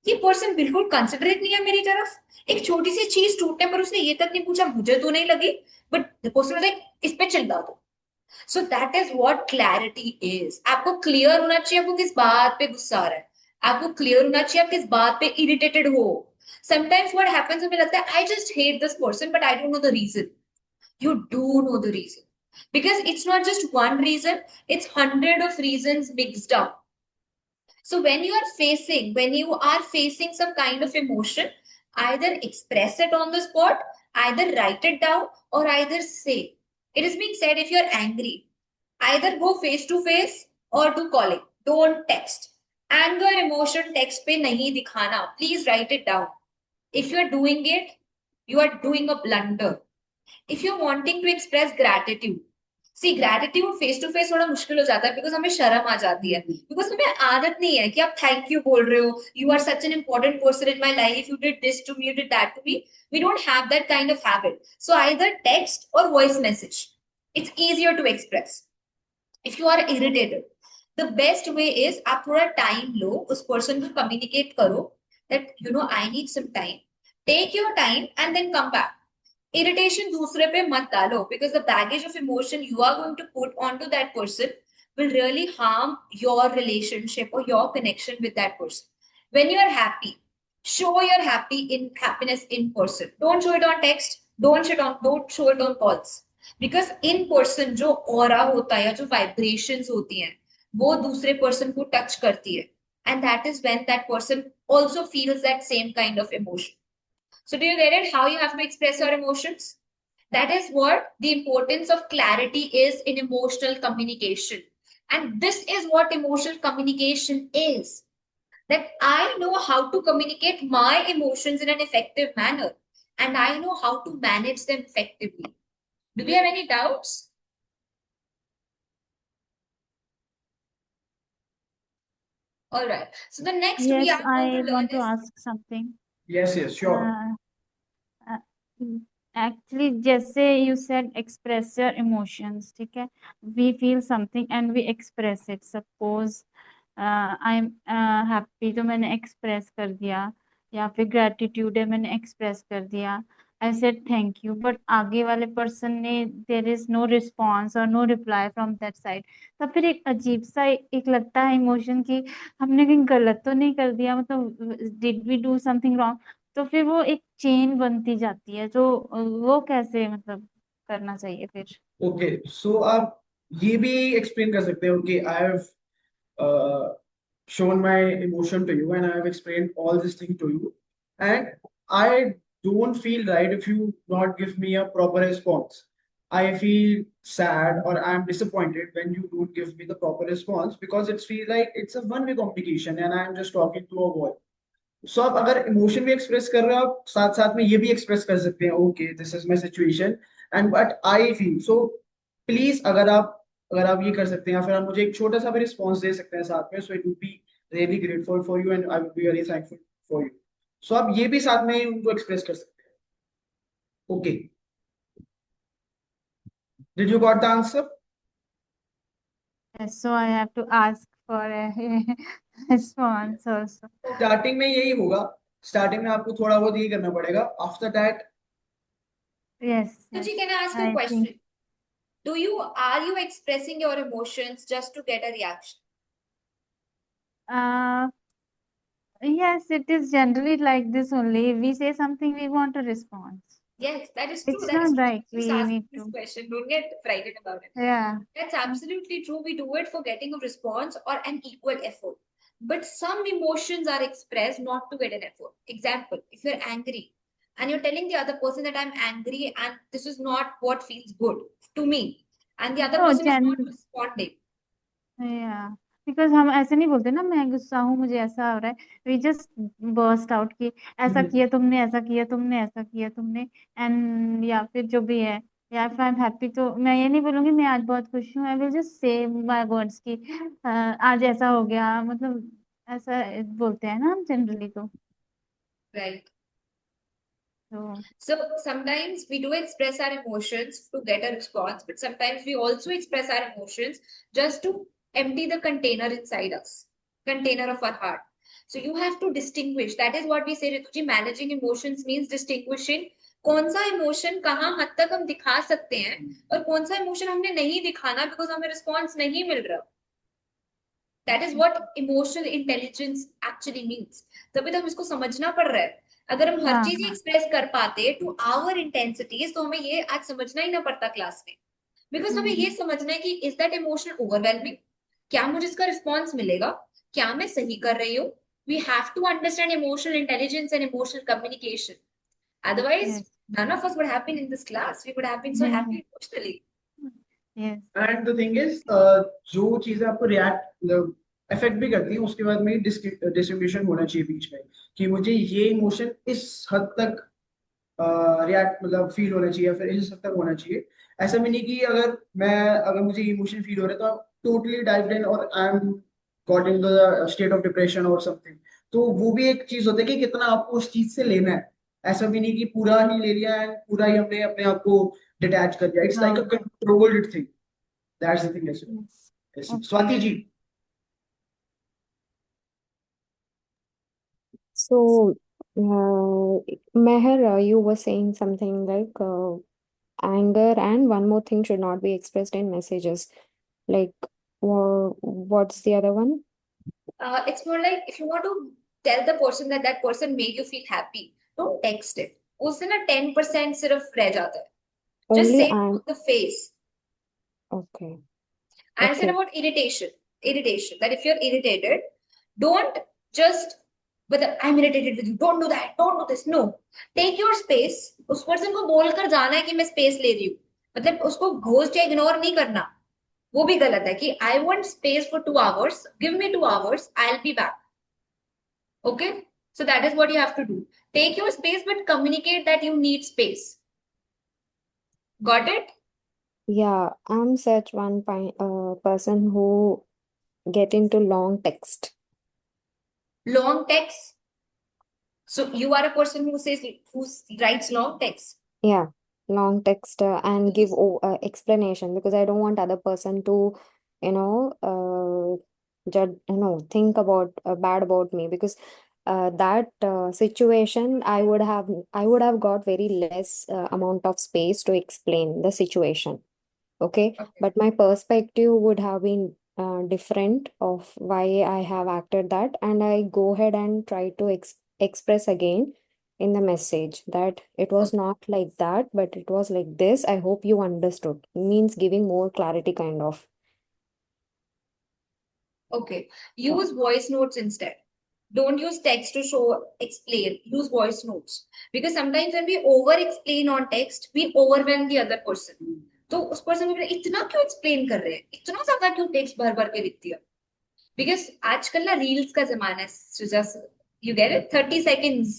ये पर्सन बिल्कुल कंसिडरेट नहीं है मेरी तरफ, एक छोटी सी चीज टूटने पर उसने ये तक नहीं पूछा मुझे तो नहीं लगी, बट द पर्सन लाइक इस पे चिल्ला दो। So that is what clarity is. आपको क्लियर होना चाहिए आपको किस बात पे गुस्सा आ रहा है, आपको क्लियर होना चाहिए आप किस बात पे इरिटेटेड हो। समटाइम्स व्हाट हैपेंस, हमें लगता है I just hate this person but I don't know the reason. You do know the reason, because it's not just one reason, it's hundred of reasons mixed up. So when you are facing some kind of emotion, either express it on the spot, either write it down, or either say. It is being said, if you're angry, either go face to face or do calling. Don't text. Anger emotion text पे नहीं दिखाना. Please write it down. If you're doing it, you are doing a blunder. If you're wanting to express gratitude, see gratitude face to face थोड़ा मुश्किल हो जाता है, because हमें शर्म आ जाती है, बिकॉज हमें आदत नहीं है कि आप थैंक यू बोल रहे हो, you are such an important person in my life, you did this to me, you did that to me. We don't have that kind of habit, so either text और voice message, it's easier to express. If you are irritated, the best way is आप थोड़ा time लो, उस person को communicate करो that you know I need some time, take your time and then come back. Irritation दूसरे पे मत डालो, because the baggage of emotion you are going to put onto that person will really harm your relationship or your connection with that person. When you are happy, show your happiness in person. Don't show it on text, don't show it on calls, because in person जो aura होता है या जो vibrations होती हैं वो दूसरे person को touch करती है, and that is when that person also feels that same kind of emotion. So do you get it? How you have to express your emotions? That is what the importance of clarity is in emotional communication. And this is what emotional communication is. That I know how to communicate my emotions in an effective manner. And I know how to manage them effectively. Do we have any doubts? All right. So the next we Yes, are going to I learn want to is, ask something. Yes, sure. Uh, actually जैसे you said express your emotions, ठीक है, we feel something and we express it. Suppose I am happy तो मैंने express कर दिया, या फिर gratitude है मैंने एक्सप्रेस कर दिया, I said thank you, but आगे वाले पर्सन ने देयर इज नो रिस्पॉन्स और no reply from that side, तो फिर एक अजीब सा एक लगता है इमोशन की हमने कहीं गलत तो नहीं कर दिया, मतलब did we do something wrong, तो फिर वो एक चेन बनती जाती है, तो वो कैसे मतलब करना चाहिए फिर। ओके, सो आप ये भी एक्सप्लेन कर सकते हो कि I have shown my emotion to you and I have explained all this thing to you, and I don't feel right if you not give me a proper response. I feel sad or I'm disappointed when you don't give me the proper response, because it feels like it's a one-way communication and I'm just talking to a wall. सो आप अगर emotion भी express कर रहे हो, आप साथ साथ में ये भी एक्सप्रेस कर सकते हैं, okay this is my situation and what I feel. So please अगर आप ये कर सकते हैं, या फिर आप मुझे एक छोटा सा भी रिस्पॉन्स दे सकते हैं साथ में, so it would be really grateful for you and I would be very thankful for you. So आप ये भी साथ में उनको एक्सप्रेस कर सकते हैं। Okay, did you got the answer? So I have to ask for response also. Starting में यही होगा, स्टार्टिंग में आपको थोड़ा बहुत ये करना पड़ेगा, after that. Yes Suji, yes can I ask you a I think question? Are you expressing your emotions just to get a reaction? yes, it is generally like this only. We say something, we want a response. Yes, that is true. It's That is not true. right. Just We ask need this to. question. Don't get frightened about it. Yeah. That's absolutely true. We do it for getting a response or an equal effort. But some emotions are expressed not to get an effort. Example, if you're angry and you're telling the other person that I'm angry and this is not what feels good to me, and the other No, person is not responding. या because हम ऐसे नहीं बोलते ना मैं गुस्सा हूँ मुझे ऐसा हो रहा है, वी जस्ट बर्स्ट आउट कि ऐसा किया तुमने, ऐसा किया तुमने, ऐसा किया तुमने, एंड या फिर जो भी है, या इफ आई एम हैप्पी तो मैं ये नहीं बोलूंगी मैं आज बहुत खुश हूँ, I will just say my words कि आज ऐसा हो गया, मतलब ऐसा बोलते हैं ना हम जनरली तो Right. तो So sometimes we do express our emotions to get a response, but sometimes we also express our emotions just to empty the container inside us, container of our heart. So you have to distinguish. That is what we say, Rituji, managing emotions means distinguishing कौन सा emotion कहाँ हद तक हम दिखा सकते हैं और कौन सा इमोशन हमने नहीं दिखाना बिकॉज हमें रिस्पॉन्स नहीं मिल रहा. That is what emotional intelligence actually means. तभी तो हम इसको समझना पड़ रहा है. अगर हम हर हाँ चीज एक्सप्रेस कर पाते टू आवर इंटेंसिटीज तो हमें ये आज समझना ही ना पड़ता क्लास में. बिकॉज हमें ये समझना है कि इज दैट इमोशन ओवरवेलमिंग, क्या मुझे इसका रिस्पॉन्स मिलेगा, क्या मैं सही कर रही हूँ. We have to understand emotional intelligence and emotional communication. Otherwise, yes none of us would have been in this class. We would have been so happy emotionally. Yes and the thing is जो चीजें आपको react मतलब affect भी करती हैं उसके बाद में डिस्ट्रीब्यूशन होना चाहिए बीच में कि मुझे ये इमोशन इस हद तक रिएक्ट मतलब फील होना चाहिए या फिर इस हद तक होना चाहिए. ऐसा भी नहीं कि अगर मुझे इमोशन फील हो रहा है तो टोटली डाइव्ड इन और I M got in the state of depression और समथिंग. तो वो भी एक चीज होता है कि कितना आपको उस चीज से लेना है. ऐसा भी नहीं कि पूरा ही ले लिया एंड पूरा ही हमने अपने आप को डिटैच कर दिया. इट्स लाइक अ हाँ controlled thing. That's the thing. Yes Yes. Okay Swati ji. So, Meher, you were saying something like anger and one more thing should not be expressed in messages. Like, what's the other one? It's more like if you want to tell the person that that person made you feel happy, don't text it. उससे ना 10% सिर्फ रह जाता है. Just Only say it I'm to the face. okay. And said Okay. about irritation. Irritation. That if you're irritated, don't just but I'm irritated with you. Don't do that. Don't do this. No. Take your space. उस person को बोलकर जाना है कि मैं space ले रही हूँ. मतलब उसको घोस्ट या इग्नोर नहीं करना. वो भी गलत है कि I want space for 2 hours. Give me 2 hours. I will be back. Okay? So that is what you have to do. Take your space, but communicate that you need space. Got it? Yeah, I'm such one person who get into long text. Long text. So you are a person who writes long text. Yeah, long text and give explanation because I don't want other person to, judge, think about bad about me because that situation I would have got very less amount of space to explain the situation. Okay, Okay. but my perspective would have been different of why I have acted that, and I go ahead and try to express again in the message that it was not like that, but it was like this. I hope you understood. Means giving more clarity, kind of. Okay. Yeah. Use voice notes instead. Don't use text to explain. Use voice notes. Because sometimes when we over explain on text, we overwhelm the other person. तो उस person को इतना क्यों explain कर रहे हैं, इतना ज्यादा क्यों टेक्स्ट भर भर के लिख दिया. बिकॉज आजकल ना रील्स का जमाना है. Just you get it 30 seconds.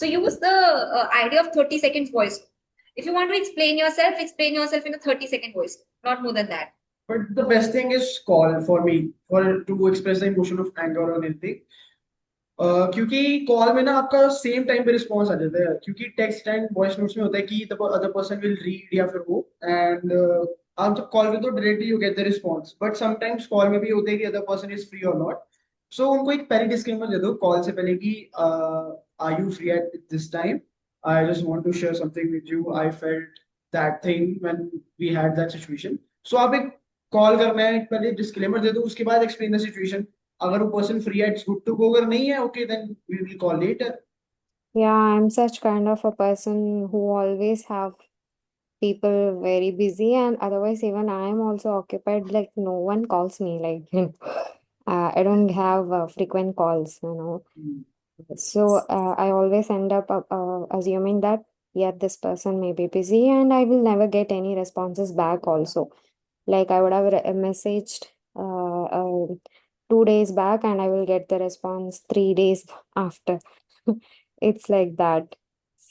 So use the idea of 30 seconds voice. If you want to explain yourself in a 30-second voice, not more than that. But the best thing is call for me for to express the emotion of anger or anything. क्योंकि call में ना आपका same time पे response आ जाता है. क्योंकि text and voice notes में होता है कि the other person will read या फिर वो एंड आप जब कॉल पे तो directly you get the response. But sometimes call में भी होता है कि अदर पर्सन इज फ्री और नॉट. सो उनको एक पहले डिस्क्लेमर दे दो कॉल से पहले कि are you free at this time. I just want to share something with you. I felt that thing when we had that situation. So आप एक कॉल करना है पहले डिस्क्लेमर दे दो उसके बाद एक्सप्लेन द सिचुएशन. अगर वो पर्सन फ्री है इट्स गुड टू गो. अगर नहीं है okay then we will call later. Yeah, I'm such kind of a person who always have people very busy, and otherwise even I am also occupied. Like no one calls me. Like I don't have frequent calls. So I always end up assuming that yeah, this person may be busy, and I will never get any responses back. Also, like I would have messaged 2 days back, and I will get the response 3 days after. It's like that.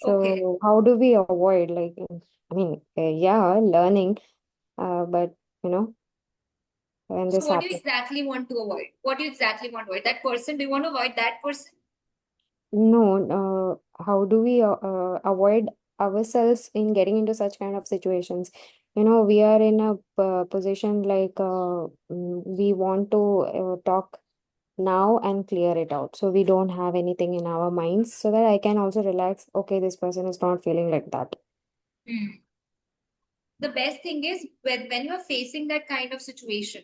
Okay. So how do we avoid like? I mean, yeah, learning, but you know. when So this what do you happens. exactly want to avoid? What do you exactly want to avoid? That person? Do you want to avoid that person? No, how do we avoid ourselves in getting into such kind of situations? We are in a position like we want to talk now and clear it out. So we don't have anything in our minds so that I can also relax. Okay, this person is not feeling like that. Hmm. The best thing is when you're facing that kind of situation,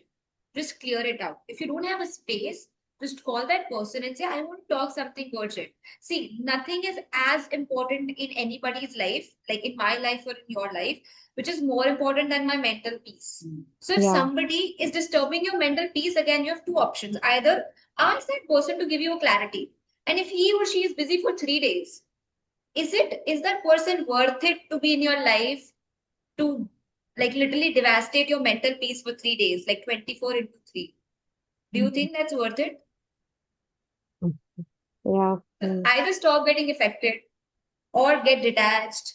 just clear it out. If you don't have a space, just call that person and say, I want to talk something urgent. See, nothing is as important in anybody's life, like in my life or in your life, which is more important than my mental peace. So if Yeah. somebody is disturbing your mental peace, again, you have two options. Either ask that person to give you a clarity. And if he or she is busy for 3 days, is that person worth it to be in your life to like literally devastate your mental peace for 3 days, like 24 into 3? Do you think that's worth it? Yeah. Either stop getting affected or get detached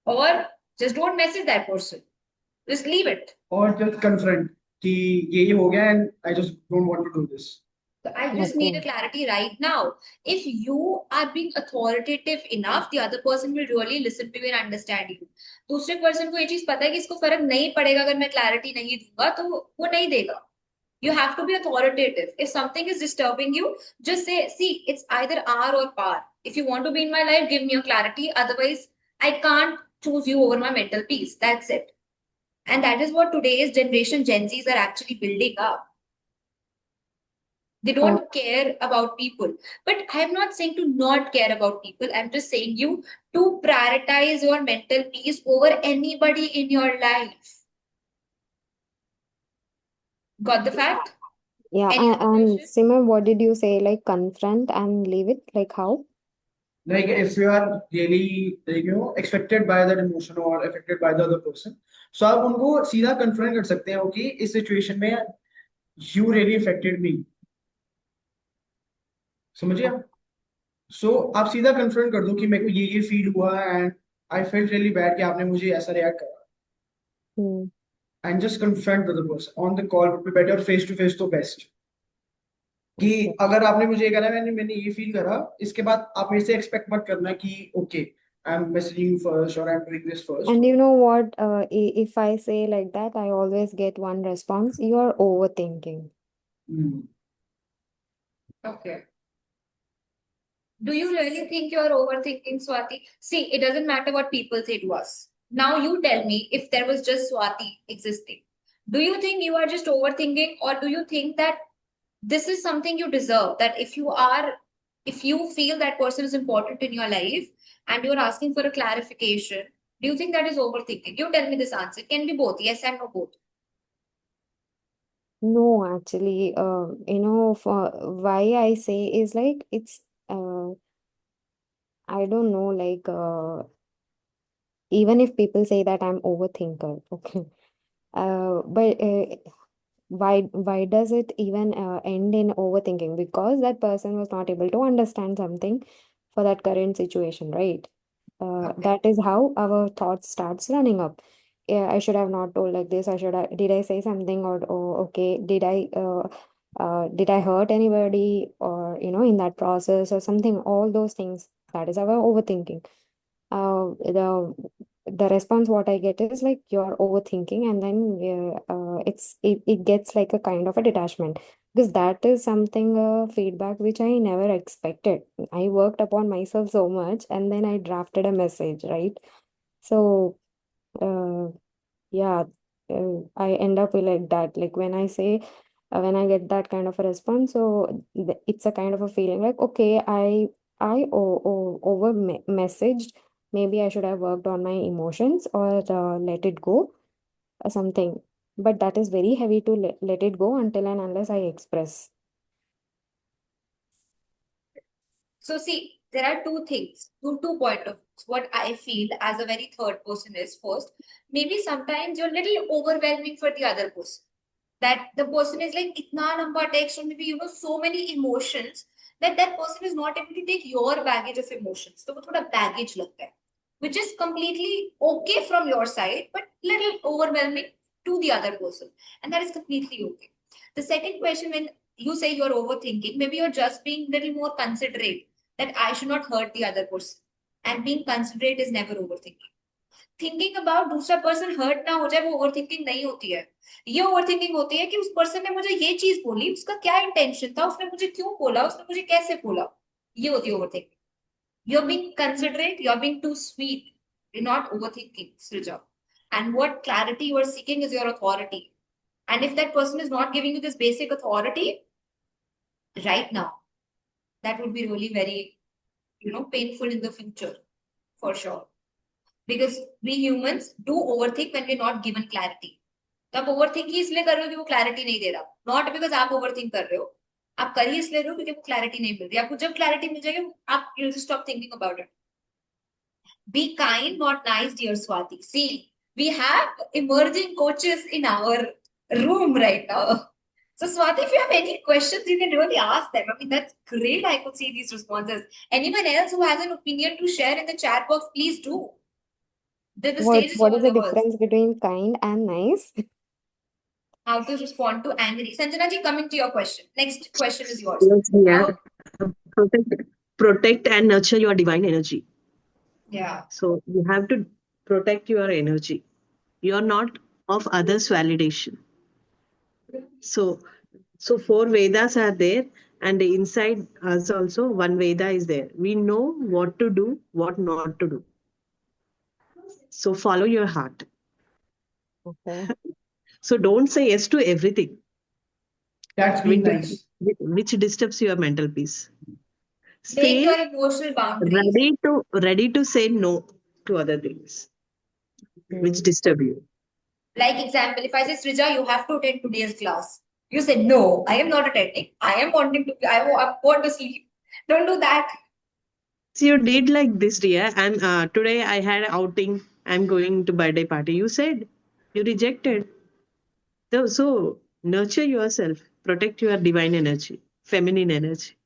or just don't message that person. Just leave it. Or just confront कि ये हो गया and I just don't want to do this. So I just need a clarity right now. If you are being authoritative enough, the other person will really listen to you and understand you. दूसरे person को ये चीज पता है कि इसको फर्क नहीं पड़ेगा अगर मैं clarity नहीं दूंगा तो वो नहीं देगा. You have to be authoritative. If something is disturbing you, just say, see, it's either R or par. If you want to be in my life, give me a clarity. Otherwise, I can't choose you over my mental peace. That's it. And that is what today's generation Gen Zs are actually building up. They don't care about people. But I'm not saying to not care about people. I'm just saying you to prioritize your mental peace over anybody in your life. Got the fact? Yeah. Any other And question? Simon, what did you say? Like confront and leave it? Like how? Like if you are really like, affected by that emotion or affected by the other person, so आप उनको सीधा confront कर सकते हो कि इस situation में you really affected me. समझिए आप? So आप सीधा confront कर दो कि मेरे को ये feel हुआ and I felt really bad कि आपने मुझे ऐसा react करा. Hmm. And just confront the other person on the call would be better. Face to face तो best. कि Okay. अगर आपने मुझे ये करा मैंने ये फील करा इसके बाद आप मेरे से एक्सपेक्ट मत करना कि okay I am messaging you first और I am doing this first. And you know what? If I say like that, I always get one response. You are overthinking. Okay. Do you really think you're overthinking, Swati? See, it doesn't matter what people say to us. Now you tell me if there was just Swati existing. Do you think you are just overthinking, or do you think that this is something you deserve? That if you feel that person is important in your life and you're asking for a clarification, do you think that is overthinking? You tell me this answer. It can be both, yes and no both. No, actually, for why I say is like it's I don't know, like even if people say that I'm overthinker, okay, but why does it even end in overthinking? Because that person was not able to understand something for that current situation, right? Okay. That is how our thoughts starts running up. Yeah, I should have not told like this. Did I say something or okay, did I hurt anybody or in that process or something, all those things. That is our overthinking. The response what I get is like you're overthinking, and then it gets like a kind of a detachment, because that is something feedback which I never expected. I worked upon myself so much, and then I drafted a message, right? So uh, yeah, I end up with like that. Like when I say, when I get that kind of a response, so it's a kind of a feeling like, okay, I over messaged. Maybe I should have worked on my emotions or let it go or something. But that is very heavy to let it go until and unless I express. So see, there are two things, two point of views. What I feel as a very third person is first, maybe sometimes you're a little overwhelming for the other person. That the person is like itna lamba text or maybe so many emotions that that person is not able to take your baggage of emotions. So वो थोड़ा baggage लगता है, which is completely okay from your side, but little overwhelming to the other person, and that is completely okay. The second question, when you say you're overthinking, maybe you're just being a little more considerate that I should not hurt the other person. And being considerate is never overthinking. Thinking about दूसरा person hurt ना हो जाए वो over thinking नहीं होती है. ये over thinking होती है कि उस पर्सन ने मुझे ये चीज बोली, उसका क्या इंटेंशन था, उसने मुझे क्यों बोला, उसने मुझे कैसे बोला. ये होती है over thinking. You're being considerate, you're being too sweet. You're not overthinking, Srija. And what clarity you are seeking is your authority. And if that person is not giving you this basic authority right now, that would be really very, painful in the future, for sure. Because we humans do overthink when we're not given clarity. तो आप overthink ही इसलिए कर रहे हो कि वो clarity नहीं दे रहा. नॉट बिकॉज आप ओवरथिंक कर रहे हो. आप कर ही इसलिए रहे हो क्योंकि वो क्लैरिटी नहीं मिल रही. आपको जब क्लैरिटी मिल जाएगी आप you stop thinking about it. Be kind, not nice, dear Swati. See, we have emerging coaches in our room right now. So, Swati, if you have any questions, you can really ask them. I mean, that's great. I could see these responses. Anyone else who has an opinion to share in the chat box, please do. The stage is What all is the yours. difference between kind and nice? How to respond to angry. Sanjana ji, coming to your question. Next question is yours. Yes, yeah. How, Protect and nurture your divine energy. yeah. So you have to protect your energy. You are not of others' validation. So, so four Vedas are there, and inside us also one Veda is there. We know what to do, what not to do. So follow your heart. Okay. So don't say yes to everything, That's being which, nice. which disturbs your mental peace. Make Stay your emotional boundaries. ready to say no to other things which Hmm. disturb you. Like example, if I say, Srija, you have to attend today's class. You say, no, I am not attending. I am wanting to, I want to sleep. Don't do that. So you did like this, Ria, and today I had outing. I'm going to birthday party. You said you rejected. So nurture yourself, protect your divine energy, feminine energy.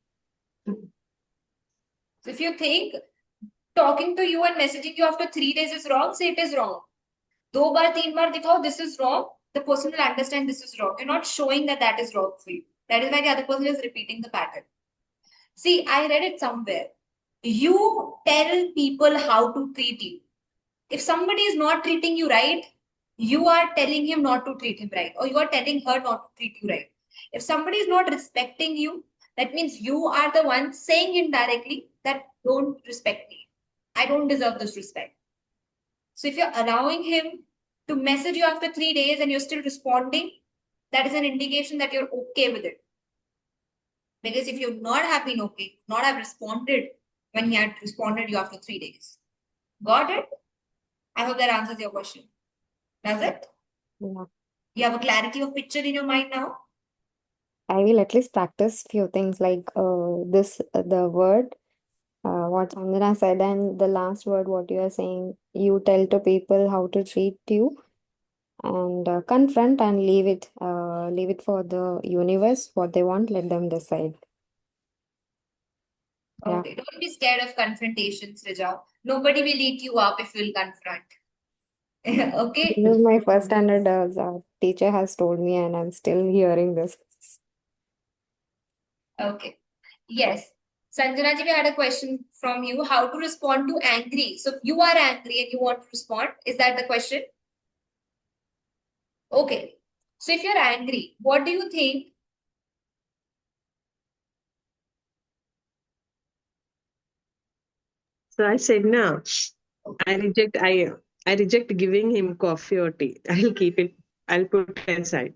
So if you think talking to you and messaging you after 3 days is wrong, say it is wrong. 2 बार 3 बार दिखाओ, this is wrong. The person will understand this is wrong. You're not showing that that is wrong for you. That is why the other person is repeating the pattern. See, I read it somewhere. You tell people how to treat you. If somebody is not treating you right, you are telling him not to treat him right, or you are telling her not to treat you right. If somebody is not respecting you, that means you are the one saying indirectly that don't respect me. I don't deserve this respect. So if you're allowing him to message you after 3 days and you're still responding, that is an indication that you're okay with it. Because if you're not have been okay, not have responded when he had responded you after 3 days. Got it? I hope that answers your question. Does it? Yeah. You have a clarity of picture in your mind now? I will at least practice few things like this the word what Sandhana said and the last word what you are saying. You tell to people how to treat you and confront and leave it for the universe what they want. Let them decide. Yeah. Okay. Don't be scared of confrontation, Srija. Nobody will eat you up if you'll confront. Okay? This is my first standard teacher has told me and I'm still hearing this. Okay. Yes. Sanjana ji, we had a question from you. How to respond to angry? So you are angry and you want to respond. Is that the question? Okay. So if you're angry, what do you think? So I said, no, I reject giving him coffee or tea. I'll keep it, I'll put it aside.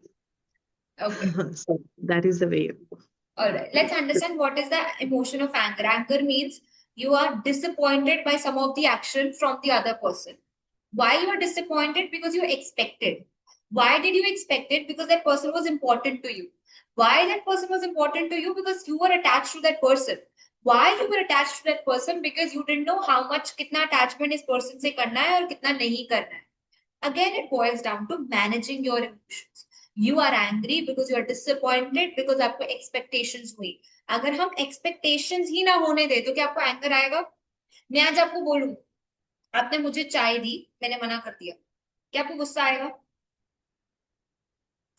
Okay. So that is the way. All right. Let's understand what is the emotion of anger. Anger means you are disappointed by some of the action from the other person. Why you are disappointed? Because you expected. Why did you expect it? Because that person was important to you. Why that person was important to you? Because you were attached to that person. Why you were attached to that person? Because you didn't know how much kitna attachment is person से करना है और कितना नहीं करना है. Again, it boils down to managing your emotions. You are angry because you are disappointed because आपको expectations हुई. अगर हम expectations ही ना होने दे तो क्या आपको anger आएगा? मैं आज आपको बोलूं, आपने मुझे चाय दी, मैंने मना कर दिया, क्या आपको गुस्सा आएगा?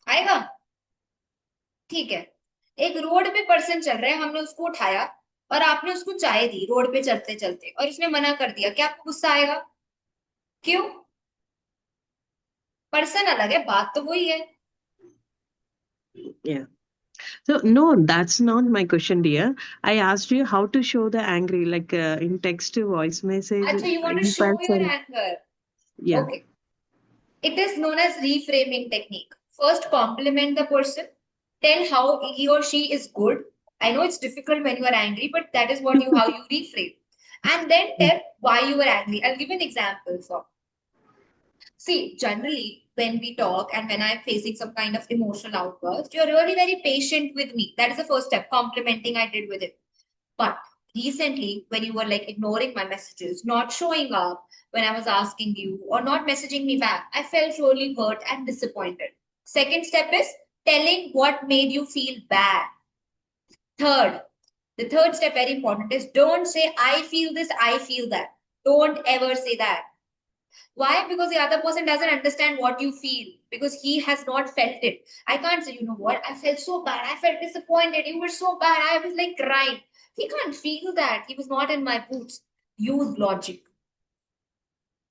आएगा? ठीक है, एक रोड पे पर्सन चल रहा है, हमने उसको उठाया और आपने उसको चाय दी रोड पे चलते चलते और उसने मना कर दिया, क्या आपको गुस्सा आएगा? क्यों? पर्सन अलग है, बात तो वही है। Yeah. So no, that's not my question, dear. I asked you how to show the angry, like in text, voice message, अच्छा, you want to in show your person. anger? Yeah. Okay. It is known as reframing technique. First, compliment the person. Tell how he or she is good. I know it's difficult when you are angry, but that is what you how you reframe. And then tell why you were angry. I'll give an example. So, see, generally when we talk and when I'm facing some kind of emotional outburst, you're really very patient with me. That is the first step. Complimenting I did with it. But recently, when you were like ignoring my messages, not showing up when I was asking you, or not messaging me back, I felt really hurt and disappointed. Second step is telling what made you feel bad. Third, the third step, very important, is don't say, I feel this, I feel that. Don't ever say that. Why? Because the other person doesn't understand what you feel because he has not felt it. I can't say, you know what, I felt so bad. I felt disappointed. You were so bad. I was like crying. He can't feel that. He was not in my boots. Use logic.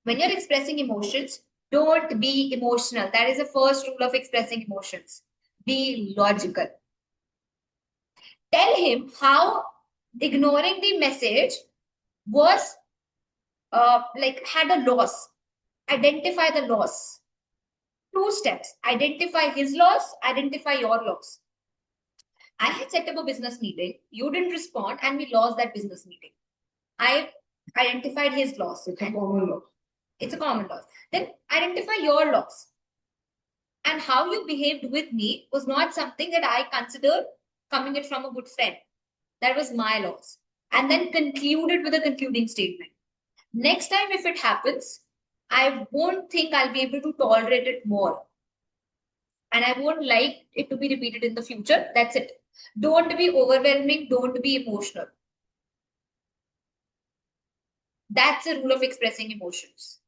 When you're expressing emotions, don't be emotional. That is the first rule of expressing emotions. Be logical. Tell him how ignoring the message was like had a loss. Identify the loss. Two steps: identify his loss, identify your loss. I had set up a business meeting, you didn't respond, and we lost that business meeting. I identified his loss. It's a common loss. It's a common loss. Then identify your loss. And how you behaved with me was not something that I considered coming it from a good friend. That was my loss. And then concluded with a concluding statement. Next time, if it happens, I won't think I'll be able to tolerate it more. And I won't like it to be repeated in the future. That's it. Don't be overwhelming. Don't be emotional. That's a rule of expressing emotions.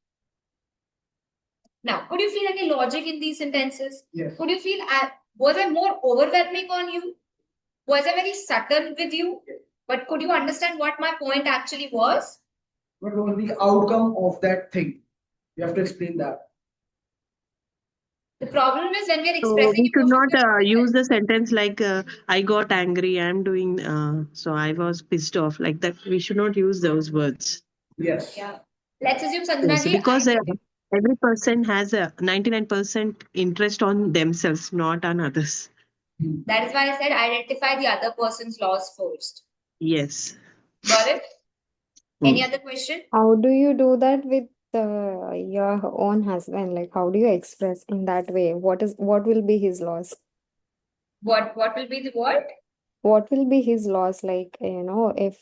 Now, could you feel any logic in these sentences? Yes. Could you feel, was I more overwhelming on you? Was I very subtle with you? But could you understand what my point actually was? What was the outcome of that thing? You have to explain that. The problem is when we are So expressing we should emotions, not use the sentence like I got angry, I'm doing, so I was pissed off, like that. We should not use those words. Yes. yeah. Let's assume Yes, Sanjana ji, because every person has a 99% interest on themselves, not on others. that is why I said identify the other person's loss first. Yes. Got it? Any other question? How do you do that with your own husband? Like, how do you express in that way? What will be his loss? What will be the what? What will be his loss? Like, if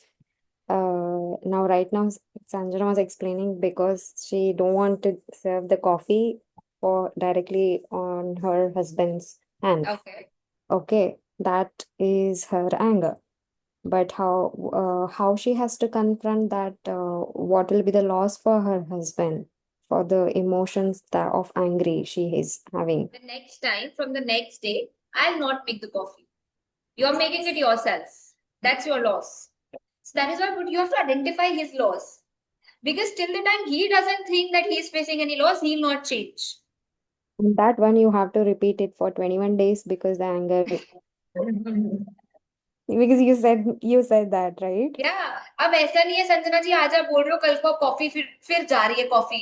now right now Sanjana was explaining because she don't want to serve the coffee or directly on her husband's hand. Okay. Okay, that is her anger. But how she has to confront that what will be the loss for her husband for the emotions that of angry she is having. The next time, from the next day, I'll not make the coffee. You're making it yourself. That's your loss. So that is why you have to identify his loss. Because till the time he doesn't think that he's facing any loss, he'll not change. And that one you have to repeat it for 21 days because the anger because you said that, right? या अब ऐसा नहीं है संजना जी, आज आप बोल रहे हो कल को कॉफी फिर जा रही है कॉफी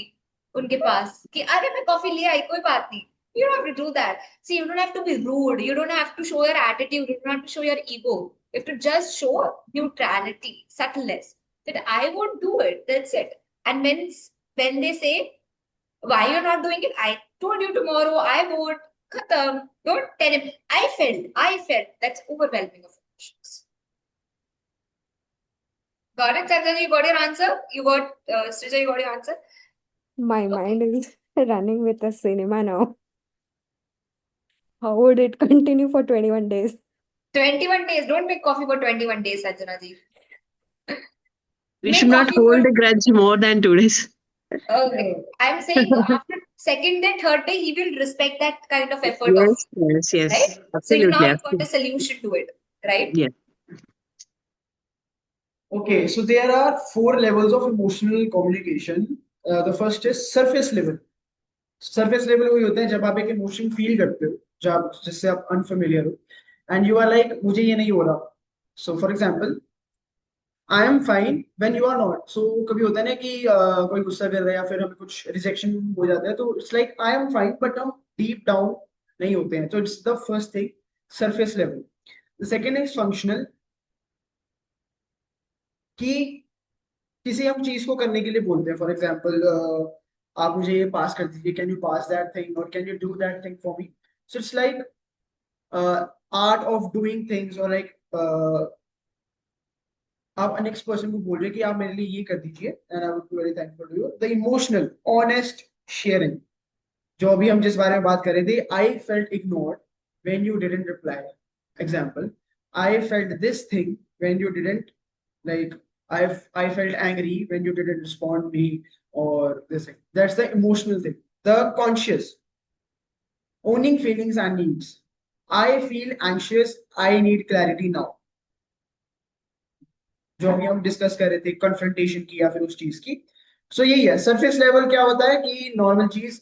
उनके पास कि अरे मैं कॉफी ले आई, कोई बात नहीं. You don't have to do that. See, you don't have to be rude. You don't have to show your attitude. You don't have to show your ego. You have to just show neutrality, subtleness. That I won't do it. That's it. And when they say why you're not doing it, I told you tomorrow I won't. Khatam. Don't tell him. I felt. That's overwhelming of emotions. Got it, Sanjana? You got your answer? You got, Srija, you got your answer? My mind is running with a cinema now. How would it continue for 21 days? 21 days. Don't make coffee for 21 days, Sanjana ji. We Make should not coffee hold for a grudge more than 2 days. Okay. I'm saying after second day, third day, he will respect that kind of effort of Yes, yes, you, yes. right? So you now Absolutely, you got a absolutely. solution to it, right? Yes. Okay, so there are four levels of emotional communication. The first is surface level. Surface level वही होता है जब आप एक emotion feel करते हो जब जिससे आप अनफेमिलियर हो एंड यू आर लाइक मुझे ये नहीं हो रहा. So for example I am fine when you are not. So कभी होता है ना कि कोई गुस्सा कर रहा है या फिर हमें कुछ रिजेक्शन हो जाता है तो it's like I am fine but हम डीप डाउन नहीं होते हैं. तो it's the first thing, surface level. The second is functional, कि किसी हम चीज को करने के लिए बोलते हैं. फॉर एग्जाम्पल आप मुझे ये पास कर दीजिए, can you pass that thing और can you do that thing for me. So it's like art of doing things और लाइक आप नेक्स्ट पर्सन को बोल रहे हैं कि आप मेरे लिए ये कर दीजिए and I would be very thankful to you. The emotional honest sharing, जो अभी हम जिस बारे में बात कर रहे थे, I felt ignored when you didn't reply. Example, I felt this thing when you didn't, like I felt angry when you didn't respond me, or this thing. That's the emotional thing. The conscious, owning feelings and needs. I feel anxious, I need clarity now. जो अभी हम discuss कर रहे थे confrontation की या फिर उस चीज की. सो यही है सरफेस लेवल. क्या होता है कि नॉर्मल चीज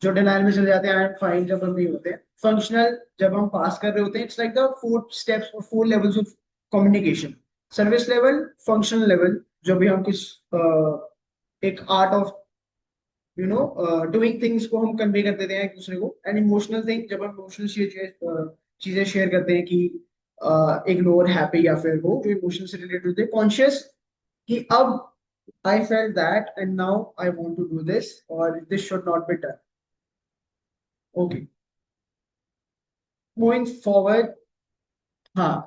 जो डिनाइल में चले जाते हैं, आई एम फाइन जब हम नहीं होते हैं. फंक्शनल, जब हम पास कर रहे होते हैं. It's like the four steps और four levels of communication. Service level, functional level, जो भी हम किस एक आर्ट ऑफ डूइंग थिंग्स को हम कन्वे कर देते हैं एक दूसरे को. एंड इमोशनल थिंग, जब हम इमोशनल चीजें शेयर करते हैं कि इग्नोर, हैप्पी या फिर वो जो इमोशन से रिलेटेड होते हैं. कॉन्शियस, कि अब I felt that and now I want to do this और this should not be done. Okay, moving forward. हाँ,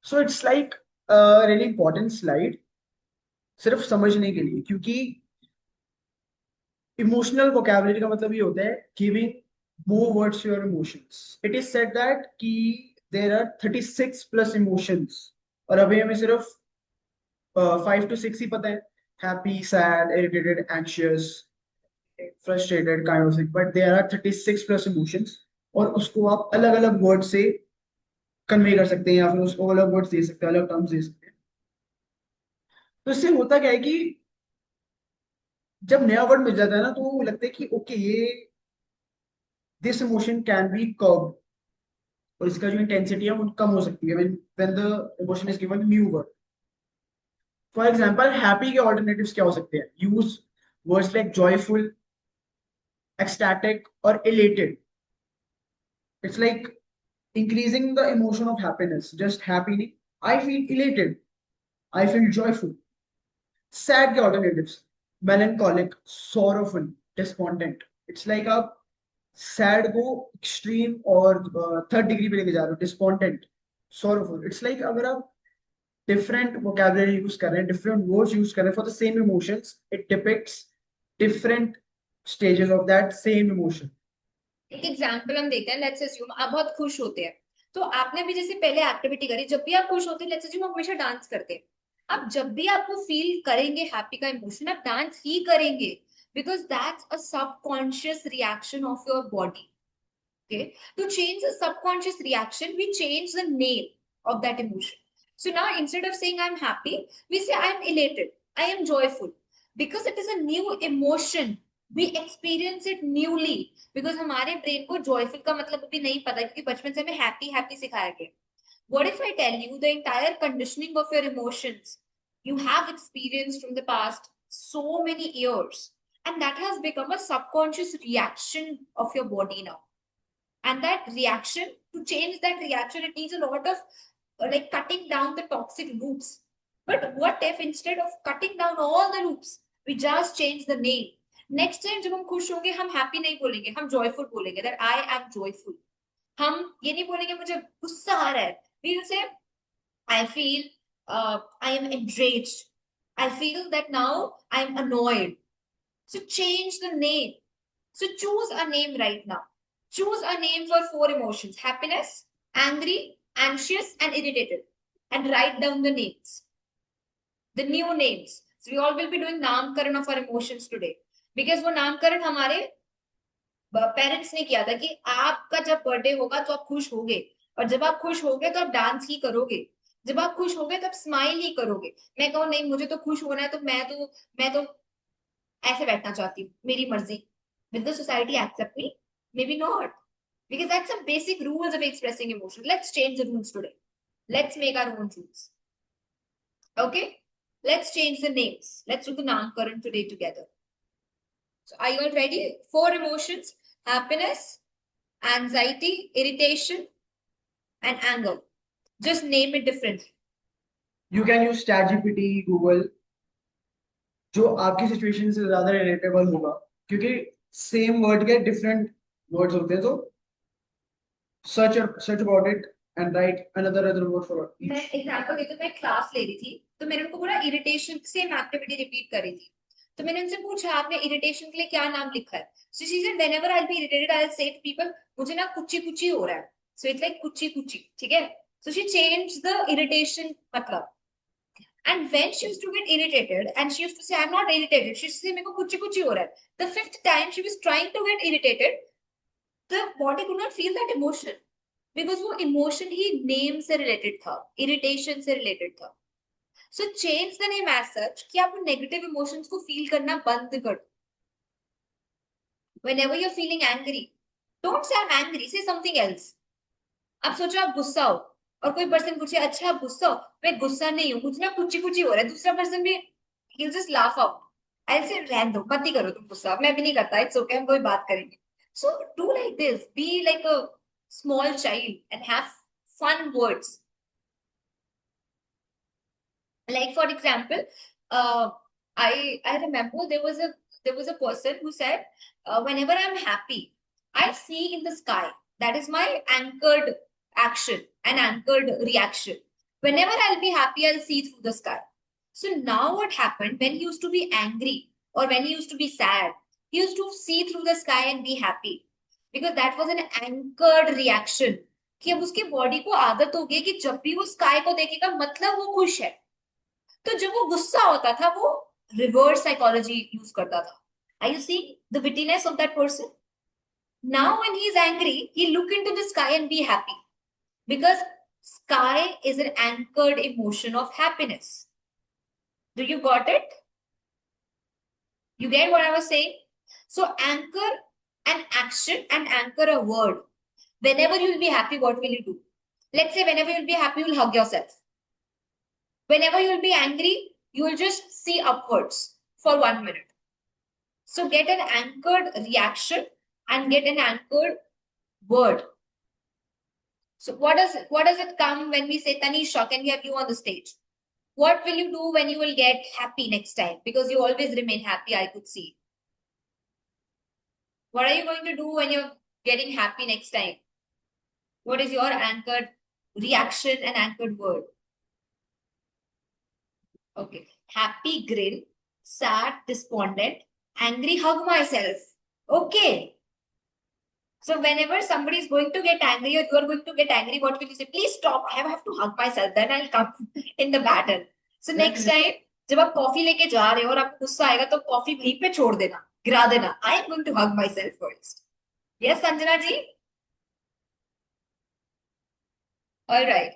so it's like really important slide सिर्फ समझने के लिए, क्योंकि इमोशनल वोकैबुलरी का मतलब ये होता है giving more words to your emotions. It is said that कि there are 36 plus emotions और अभी हमें सिर्फ 5 to 6 ही पता है. Happy, sad, irritated, anxious, frustrated kind of thing. But there are 36 plus emotions और उसको आप अलग अलग वर्ड से कन्वे कर सकते हैं या फिर उसको अलग वर्ड्स दे सकते हैं, अलग टर्म्स दे सकते हैं. तो इससे होता क्या है कि जब नया वर्ड मिल जाता है ना तो लगता है कि ओके ये this emotion can be curve और इसका जो इंटेंसिटी है वो कम हो सकती है when the emotion is given new word. For example, happy के ऑल्टरनेटिव्स क्या हो सकते हैं? Use words like joyful, ecstatic और elated. It's like increasing the emotion of happiness. Just happy, I feel elated, I feel joyful. Sad के alternatives, melancholic, sorrowful, despondent. It's like आप sad को extreme और third degree पे लेके जा रहे हो. Despondent, sorrowful. It's like अगर आप different vocabulary use कर रहे हैं, different words use कर रहे हैं for the same emotions, it depicts different stages of that same emotion. एक एग्जाम्पल हम देते हैं. लेट्स अज्यूम आप बहुत खुश होते हैं, तो आपने भी जैसे पहले एक्टिविटी करी, जब भी आप खुश होते हैं लेट्स अज्यूम आप हमेशा डांस करते हैं. आप जब भी आपको फील करेंगे हैप्पी का इमोशन, आप डांस ही करेंगे because that's a subconscious reaction of your body. Okay, to change the subconscious reaction, we change the name of that emotion. So now instead of saying I'm happy, we say I'm elated, I am joyful, because it is a new emotion. We experience it newly because हमारे brain को joyful का मतलब भी नहीं पता क्योंकि बचपन से हमें happy happy सिखाया गया. What if I tell you the entire conditioning of your emotions you have experienced from the past so many years, and that has become a subconscious reaction of your body now. And that reaction, to change that reaction, it needs a lot of like cutting down the toxic loops. But what if instead of cutting down all the loops, we just change the name? Next time जब हम खुश होंगे हम happy नहीं बोलेंगे, हम joyful बोलेंगे. That I am joyful. हम ये नहीं बोलेंगे मुझे गुस्सा आ रहा है. We will say I feel I am enraged. I feel that now I am annoyed. So change the name. So choose a name right now. Choose a name for four emotions: happiness, angry, anxious, and irritated. And write down the names, the new names. So we all will be doing नामकरण of our emotions today. Because वो नामकरण हमारे parents ने किया था कि आपका जब बर्थडे होगा तो आप खुश होगे, और जब आप खुश होगे तो आप डांस ही करोगे, जब आप खुश होगे तो आप स्माइल ही करोगे। मैं कहूँ नहीं मुझे तो खुश होना है, तो मैं तो ऐसे बैठना चाहती हूँ, मेरी मर्जी। Will the society accept me? Maybe not, because that's some basic rules of expressing emotion. Let's change the rules today. Let's make our own rules. Okay, let's change the names. Let's do the namkaran today together. So are you all ready? 4 emotions: happiness, anxiety, irritation, and anger. Just name it differently. You can use ChatGPT, Google, जो आपकी situation से ज्यादा relatable होगा, क्योंकि same word के different words होते हैं, तो search about it and right another word for मैं ईच। एग्जांपल देती हूँ, मैं क्लास ले रही थी, तो मैंने उनको पूरा इरिटेशन सेम एक्टिविटी रिपीट करी थी। तो मैंने उनसे पूछा आपने इरिटेशन के लिए क्या नाम लिखा है? So she said whenever I be irritated I will say to people मुझे ना कुची कुची हो रहा है, सो इट्स लाइक कुची कुची, ठीक है। So she changed the irritation मतलब, and when she used to get irritated and she used to say I'm not irritated, she used to say मेरे को कुची कुची हो रहा है, the 5th time she was trying to get irritated, the body could not feel that emotion, because वो emotion ही name से related था, irritation से रिलेटेड था। So change the name as such कि आप नेगेटिव इमोशंस को फील करना बंद कर दो। whenever you're feeling angry, don't say I'm angry, say something else. आप सोचो आप गुस्सा हो और कोई पर्सन पूछे अच्छा आप गुस्सा हो, मैं गुस्सा नहीं हूँ मुझे ना कुची कुची हो रहा है, दूसरा पर्सन भी he'll just laugh out. I'll say रहने दो मत ही करो तुम गुस्सा, मैं भी नहीं करता, इट्स ओके हम कोई बात करेंगे। So do like this, be like a small child and have fun words. Like for example, I remember there was a person who said, whenever I'm happy, I see in the sky. That is my anchored action and anchored reaction. Whenever I'll be happy, I'll see through the sky. So now what happened when he used to be angry or when he used to be sad, he used to see through the sky and be happy, because that was an anchored reaction. कि अब उसकी body को आदत हो गई कि जब भी वो स्काई को देखेगा मतलब वो खुश है। तो जब वो गुस्सा होता था वो रिवर्स साइकोलॉजी यूज करता था। Are you seeing the wittiness of that person? Now when he is angry, he look into the sky and be happy, because sky is an anchored emotion of happiness. Do you got it? You get what I was saying? So anchor an action and anchor a word. Whenever you will be happy, what will you do? Let's say whenever you'll be happy, you'll hug yourself. Whenever you'll be angry, you will just see upwards for 1 minute. So get an anchored reaction and get an anchored word. So what does it come when we say Tanisha, can we have you on the stage? What will you do when you will get happy next time? Because you always remain happy, I could see. What are you going to do when you're getting happy next time? What is your anchored reaction and anchored word? Okay. Happy, grin. Sad, despondent. Angry, hug myself. Okay. So whenever somebody is going to get angry or you are going to get angry, what will you say? Please stop. I have to hug myself. Then I'll come in the battle. So next time, जब आप coffee लेके जा रहे हो और आपको गुस्सा आएगा तो कॉफी वहीं पे छोड़ देना, गिरा देना। I am going to hug myself first. Yes, Sanjana ji? All right.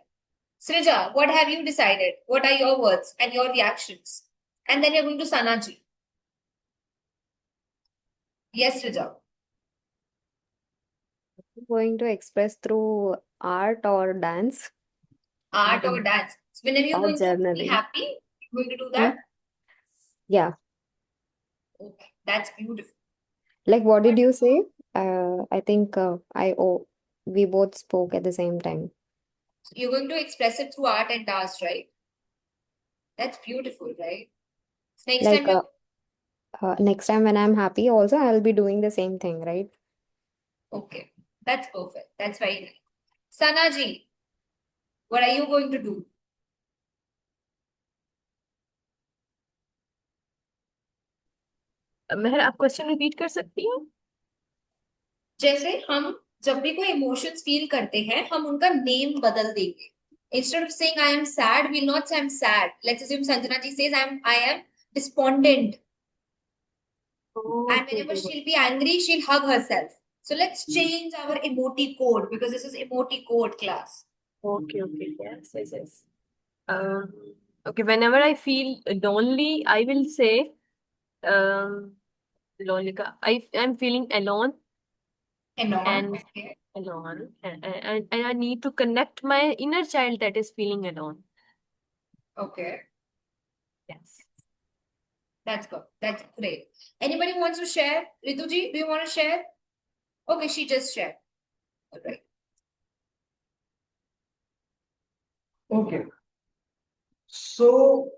Srija, what have you decided? What are your words and your reactions? And then you're going to Sana ji. Yes, Srija. Going to express through art or dance Art or dance. So whenever you're or going to be journaling. happy, you're going to do that? Yeah. Okay, that's beautiful. Like, what did you say? I think we both spoke at the same time. So you're going to express it through art and dance, right? That's beautiful, right? So next Like, time you next time when I'm happy, also I'll be doing the same thing, right? okay, that's perfect. That's very nice. Sana ji, what are you going to do? मेहर आप question repeat कर सकती हो? जैसे हम जब भी कोई emotions feel करते हैं हम उनका नेम बदल देंगे। Instead of saying I am sad, we'll not say I'm sad. Let's assume Sanjana ji says I am despondent. Oh, And okay, whenever okay. she'll be angry, she'll hug herself. So let's change our emoji code because this is emoji code class. Okay, okay. Yes, yes, yes. Um, okay, whenever I feel lonely, I will say, um, lonely. I'm feeling alone Anon. and Okay. alone, and I need to connect my inner child that is feeling alone. Okay. Yes. That's good. That's great. Anybody wants to share? Rituji, do you want to share? Okay, she just shared. All right. Okay. So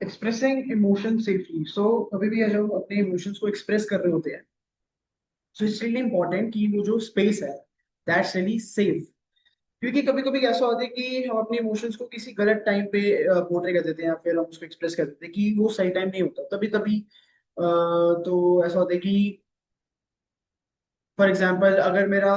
expressing emotion safely. So कभी भी जब हम अपने emotions को express कर रहे होते हैं, so it's really important कि वो जो space है, that's really safe. क्योंकि कभी कभी ऐसा होता है कि हम अपने इमोशंस को किसी गलत टाइम पे पोर्ट्रे कर देते हैं या फिर हम उसको एक्सप्रेस कर देते हैं कि वो सही टाइम नहीं होता तभी तभी तो ऐसा होता है कि फॉर एग्जांपल अगर मेरा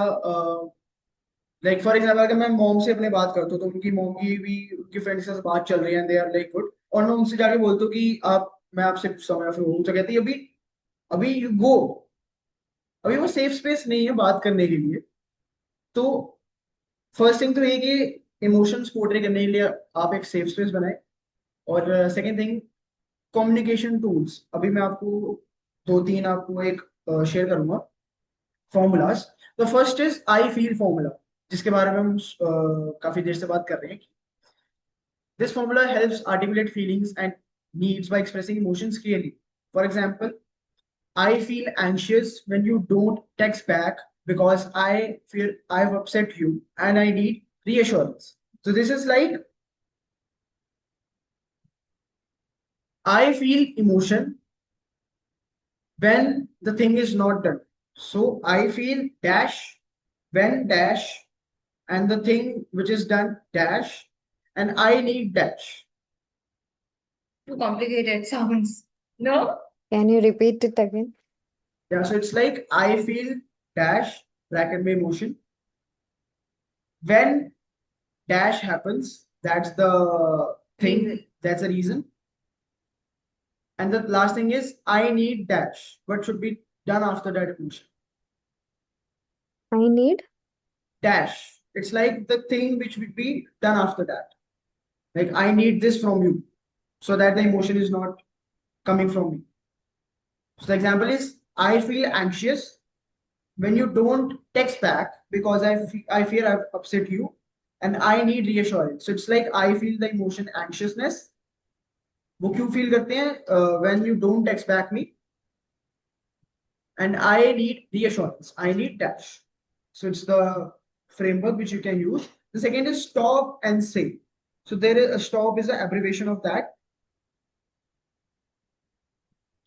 लाइक फॉर एग्जांपल अगर मैं मॉम से अपने बात करता हूँ तो उनकी मॉम की भी उनकी फ्रेंड्स के साथ बात चल रही है दे आर लाइक गुड और मैं उनसे जाके बोलता हूँ कि आप मैं आपसे गुस्सा हूं या फिर हूँ तो कहती है अभी अभी यू गो अभी वो सेफ स्पेस नहीं है बात करने के लिए तो फर्स्ट थिंग तो ये कि इमोशंस पोर्ट्रे करने के लिए आप एक सेफ स्पेस बनाए और सेकंड थिंग कम्युनिकेशन टूल्स अभी मैं आपको दो तीन आपको एक शेयर करूंगा formulas the first is I feel formula जिसके बारे में हम काफी देर से बात कर रहे हैं this formula helps articulate feelings and needs bye expressing emotions clearly for example I feel anxious when you don't text back because I fear I've upset you and I need reassurance. So this is like I feel emotion when the thing is not done. So I feel dash when dash and the thing which is done dash and I need dash. Too complicated sounds. No? Can you repeat it again? Yeah, so it's like I feel dash bracket में emotion when dash happens that's the thing Reason. that's the reason and the last thing is I need dash what should be done after that emotion I need. dash it's like the thing which would be done after that like I need this from you so that the emotion is not coming from me so the example is I feel anxious when you don't text back because I fear I've upset you and I need reassurance so it's like I feel the emotion anxiousness वो क्यों feel करते हैं when you don't text back me and I need reassurance I need dash so it's the framework which you can use the second is stop and say so there is a stop is an abbreviation of that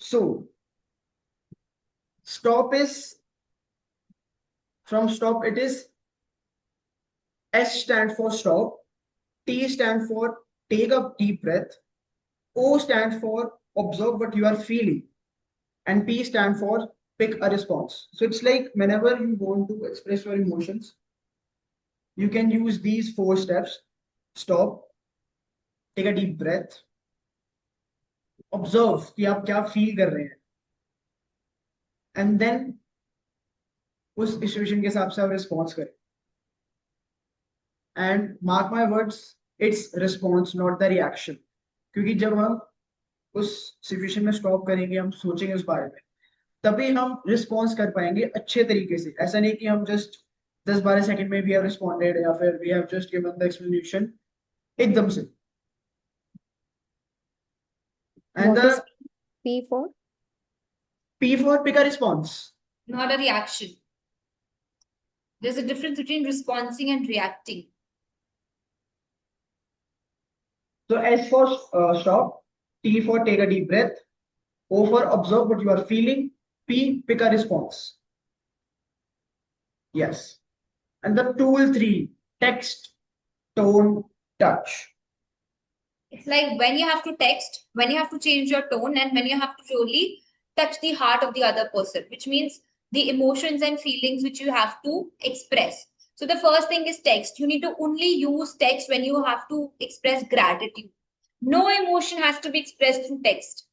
so stop is from stop it is S stand for stop T stand for take a deep breath O stand for observe what you are feeling and P stand for pick a response. So it's like whenever you want to express your emotions, you can use these 4 steps. Stop, take a deep breath, observe कि आप क्या feel कर रहे हैं, and then उस situation के हिसाब से आप response करें. And mark my words, it's response, not the reaction. क्योंकि जब हम उस situation में stop करेंगे, हम सोचेंगे उस बारे में, तभी हम रिस्पॉन्स कर पाएंगे अच्छे तरीके से ऐसा नहीं कि हम जस्ट 10-12 सेकंड में वी हैव रिस्पोंडेड या फिर we have just given the explanation एकदम से and What the is P for? P for pick a response Not a reaction. There's a difference between responding and reacting. so S for stop T for take a deep breath O for observe what you are feeling P pick a response yes and the tool 3 text tone touch It's like when you have to text, when you have to change your tone, and when you have to really touch the heart of the other person, which means the emotions and feelings which you have to express. So the first thing is text. You need to only use text when you have to express gratitude. No emotion has to be expressed through text.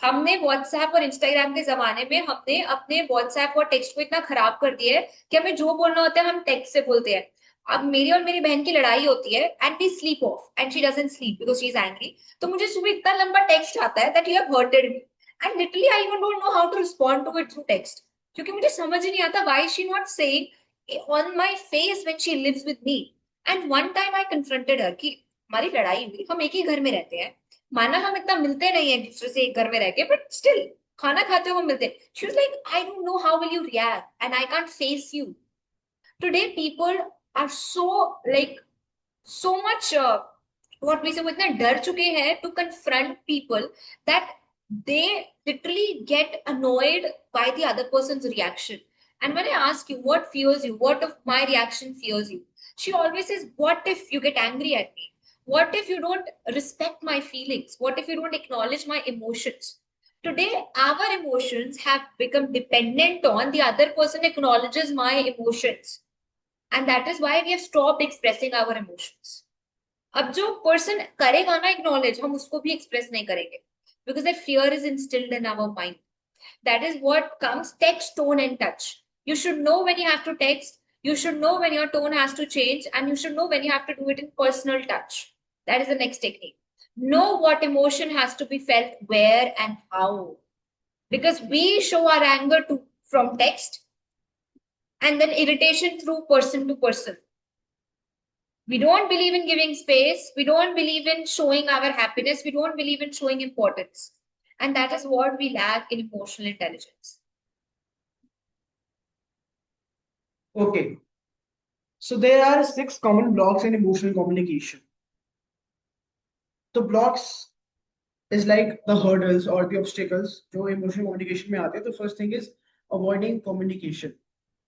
हमने WhatsApp और Instagram के जमाने में हमने अपने WhatsApp और text को इतना खराब कर दिया है कि हमें जो बोलना होता है हम टेक्स्ट से बोलते हैं। अब मेरी और मेरी बहन की लड़ाई होती है and we sleep off and she doesn't sleep because she is angry, तो मुझे सुबह इतना लंबा टेक्स्ट आता है that you have hurted me and literally I even don't know how to respond to it through text, क्योंकि मुझे समझ ही नहीं आता why she not saying on my face when she lives with me. And one time I confronted her कि हमारी लड़ाई हुई, हम एक ही घर में रहते हैं, माना हम इतना मिलते नहीं है एक दूसरे से एक घर में रह के, बट स्टिल खाना खाते हुए मिलते हैं। She was like I don't know how will you react and I can't face you. Today people are so like so much what we say वो इतना डर चुके हैं to confront people that they literally get annoyed by the other person's reaction. And when I ask you what fears you, what if my reaction fears you, she always says what if you get angry at me, what if you don't respect my feelings, what if you don't acknowledge my emotions. Today our emotions have become dependent on the other person acknowledges my emotions, and that is why we have stopped expressing our emotions. अब जो person करेगा ना acknowledge, हम उसको भी express नहीं करेंगे because that fear is instilled in our mind. That is what comes text, tone, and touch. You should know when you have to text. You should know when your tone has to change, and you should know when you have to do it in personal touch. That is the next technique. Know what emotion has to be felt where and how. Because we show our anger to from text and then irritation through person to person. We don't believe in giving space. We don't believe in showing our happiness. We don't believe in showing importance. And that is what we lack in emotional intelligence. Okay. So there are 6 common blocks in emotional communication. The blocks is like the hurdles or the obstacles जो emotional communication में आते हैं. The first thing is avoiding communication.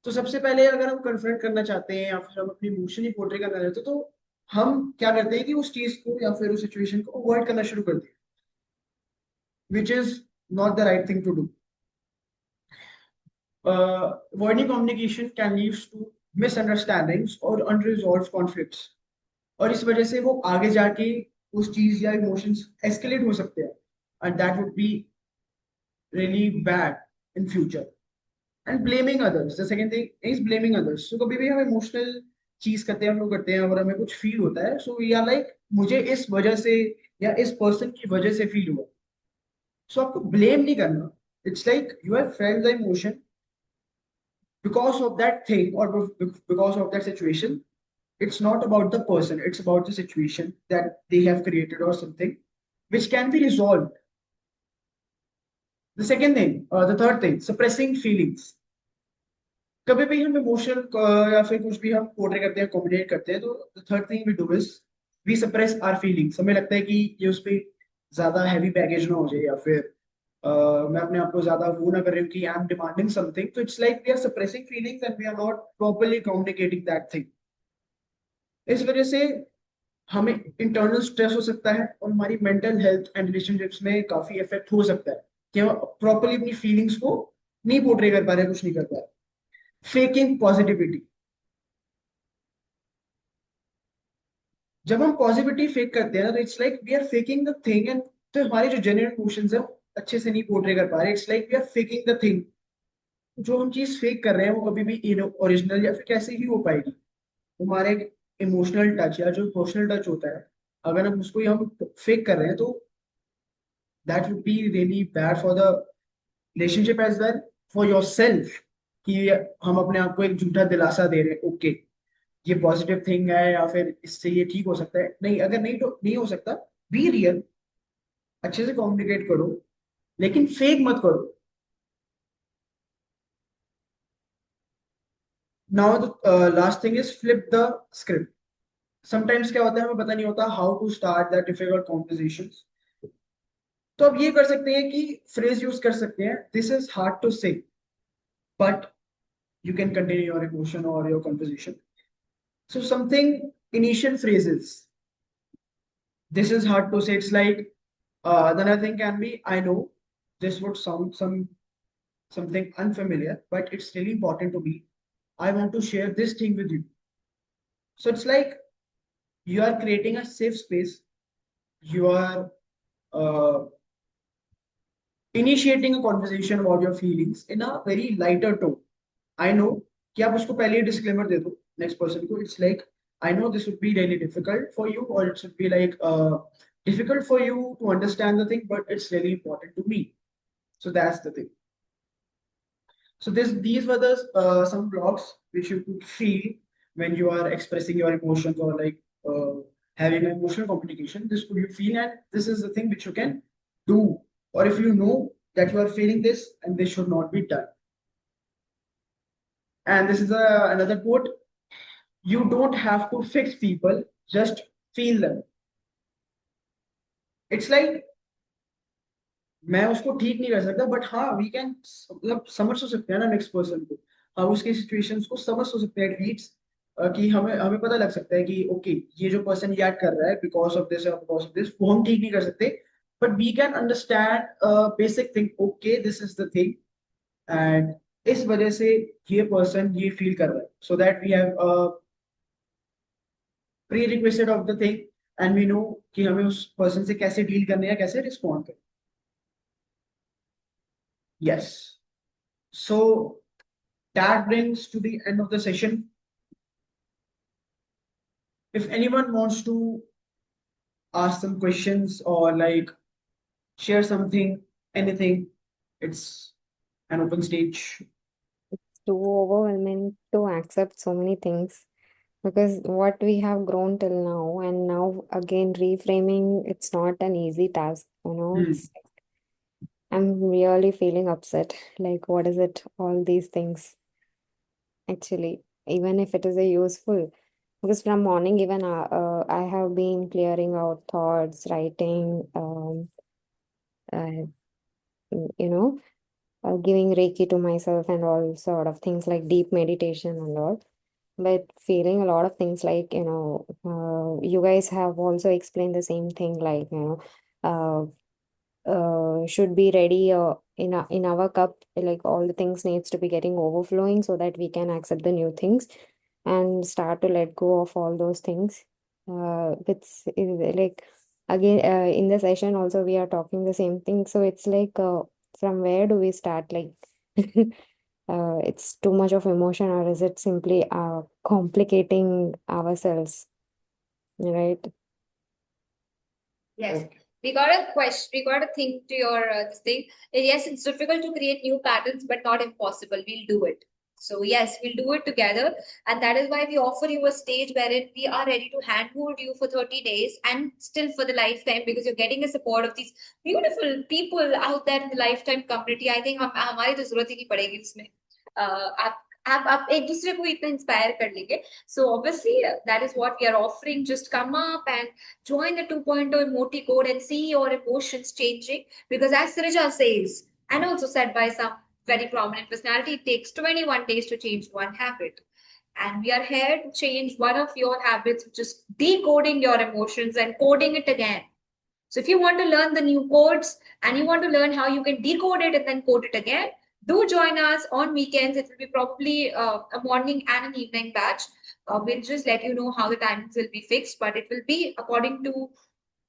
तो सबसे पहले अगर हम confront करना चाहते हैं या फिर हम अपनी इमोशन ही पोर्ट्रे करना चाहते हैं तो हम क्या करते हैं कि उस चीज को या फिर उस सिचुएशन को अवॉइड करना शुरू करते हैं, which is not the right thing to do. Avoiding communication can lead to misunderstandings or unresolved conflicts. और इस वजह से वो आगे जाके उस चीज या इमोशंस एस्केलेट हो सकते हैं, and that would be really bad in future. And blaming others, the second thing is blaming others. So कभी भी हम इमोशनल चीज करते हैं, हम लोग करते हैं और हमें कुछ फील होता है, so we are like मुझे इस वजह से या इस पर्सन की वजह से फील हुआ. So आपको ब्लेम नहीं करना. It's like you have felt the emotion because of that thing or because of that situation. It's not about the person, it's about the situation that they have created or something which can be resolved. The second thing, the third thing, suppressing feelings. कभी भी हम emotional या फिर कुछ भी हम portray करते हैं, कम्युनिकेट करते हैं, तो the third thing we do is we suppress our feelings. हमें लगता है कि ये उस पे ज्यादा हैवी बैगेज ना हो जाए या फिर मैं अपने आप को ज्यादा वो ना कर रही हूँ कि आई एम डिमांडिंग समथिंग. तो it's like we are suppressing feelings and we are not properly communicating that thing. इस वजह से हमें इंटरनल स्ट्रेस हो सकता है और हमारी मेंटल हेल्थ एंड रिलेशनशिप्स में काफी इफेक्ट हो सकता है कि हम प्रॉपर्ली अपनी फीलिंग्स को नहीं पोर्ट्रे कर पा रहे, कुछ नहीं कर पा रहे. Faking positivity. जब हम पॉजिटिविटी फेक करते हैं ना, तो it's like we are faking the thing and तो हमारे जो जेन्युइन इमोशंस है वो अच्छे से नहीं पोर्ट्रे कर पा रहे. It's like we are faking the thing. जो हम चीज फेक कर रहे हैं वो कभी भी ओरिजिनल या फिर कैसे ही हो पाएगी. हमारे इमोशनल टच या जो इमोशनल टच होता है, अगर हम उसको हम फेक कर रहे हैं तो that would be really bad for the relationship as well for yourself. कि हम अपने आप को एक झूठा दिलासा दे रहे हैं, ओके ये पॉजिटिव थिंग है या फिर इससे ये ठीक हो सकता है. नहीं, अगर नहीं तो नहीं हो सकता. बी रियल, अच्छे से कम्युनिकेट करो लेकिन फेक मत करो. Now the last thing is flip the script. Sometimes क्या होता है, हमें पता नहीं होता how to start that difficult conversations. तो अब ये कर सकते हैं कि फ्रेज यूज कर सकते हैं, दिस इज हार्ड टू से but you can continue your emotion or your conversation. So something initial phrases. This is hard to say. It's like the another thing can be I know this would sound something unfamiliar, but it's really important to me. I want to share this thing with you. So it's like you are creating a safe space. You are uh, initiating a conversation about your feelings in a very lighter tone. I know कि आप उसको पहले ही disclaimer दे दो next person को. It's like I know this would be really difficult for you, or it should be like difficult for you to understand the thing, but it's really important to me. So that's the thing. So these were the some blocks which you could feel when you are expressing your emotions, or like having an emotional communication. This could you feel, and this is the thing which you can do. Or if you know that you are feeling this and this should not be done. And this is another quote: "You don't have to fix people, just feel them." It's like मैं उसको ठीक नहीं कर सकता, but हाँ we can मतलब समझ तो सकते हैं ना नेक्स्ट पर्सन को. हम उसके सिचुएशंस को समझ तो सकते हैं एटलीस्ट, कि हमें हमें पता लग सकता है कि ओके ये जो पर्सन रिएक्ट कर रहा है बिकॉज ऑफ दिस और बिकॉज ऑफ दिस, वो हम ठीक नहीं कर सकते, but we can understand basic thing. Okay this is the thing, and इस वजह से ये पर्सन ये फील कर रहा है, so that we have pre requested of the thing, and we know कि हमें उस पर्सन से कैसे डील करना है, कैसे रिस्पॉन्ड करना. Yes. So that brings to the end of the session. If anyone wants to ask some questions or like share something, anything, it's an open stage. It's too overwhelming to accept so many things because what we have grown till now, and now again reframing, it's not an easy task, It's I'm really feeling upset. Like, what is it? All these things, actually, even if it is a useful, because from morning even I have been clearing out thoughts, writing, uh, you know, giving Reiki to myself and all sort of things like deep meditation and all. But feeling a lot of things like, you guys have also explained the same thing, like, should be ready in our cup, like all the things needs to be getting overflowing so that we can accept the new things and start to let go of all those things. It's like again in the session also we are talking the same thing, so it's like from where do we start, like it's too much of emotion, or is it simply complicating ourselves, right? Yes. Okay. We got a question. We got to think to your this thing. Yes, it's difficult to create new patterns, but not impossible. We'll do it. So yes, we'll do it together, and that is why we offer you a stage wherein we are ready to handhold you for 30 days and still for the lifetime, because you're getting the support of these beautiful people out there in the lifetime community. I think हमारी तो जरूरत ही नहीं पड़ेगी इसमें. आप एक दूसरे को इतना इंस्पायर कर लेंगे. So obviously that is what we are offering. Just come up and join the 2.0 emoji code and see your emotions changing. Because as Srija says, and also said by some very prominent personality, it takes 21 days to change one habit. And we are here to change one of your habits, which is decoding your emotions and coding it again. So if you want to learn the new codes and you want to learn how you can decode it and then code it again, do join us on weekends. It will be probably a morning and an evening batch. We'll just let you know how the timings will be fixed, but it will be according to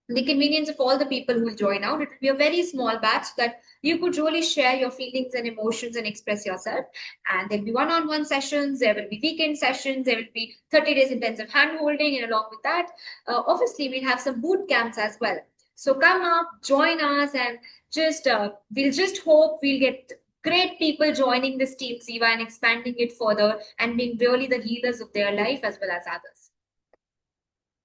the convenience of all the people who will join out. It will be a very small batch so that you could really share your feelings and emotions and express yourself. And there'll be one-on-one sessions, there will be weekend sessions, there will be 30 days intensive hand holding, and along with that, obviously we'll have some boot camps as well. So come up, join us, and just we'll just hope we'll get great people joining this team Ziva and expanding it further and being really the healers of their life as well as others.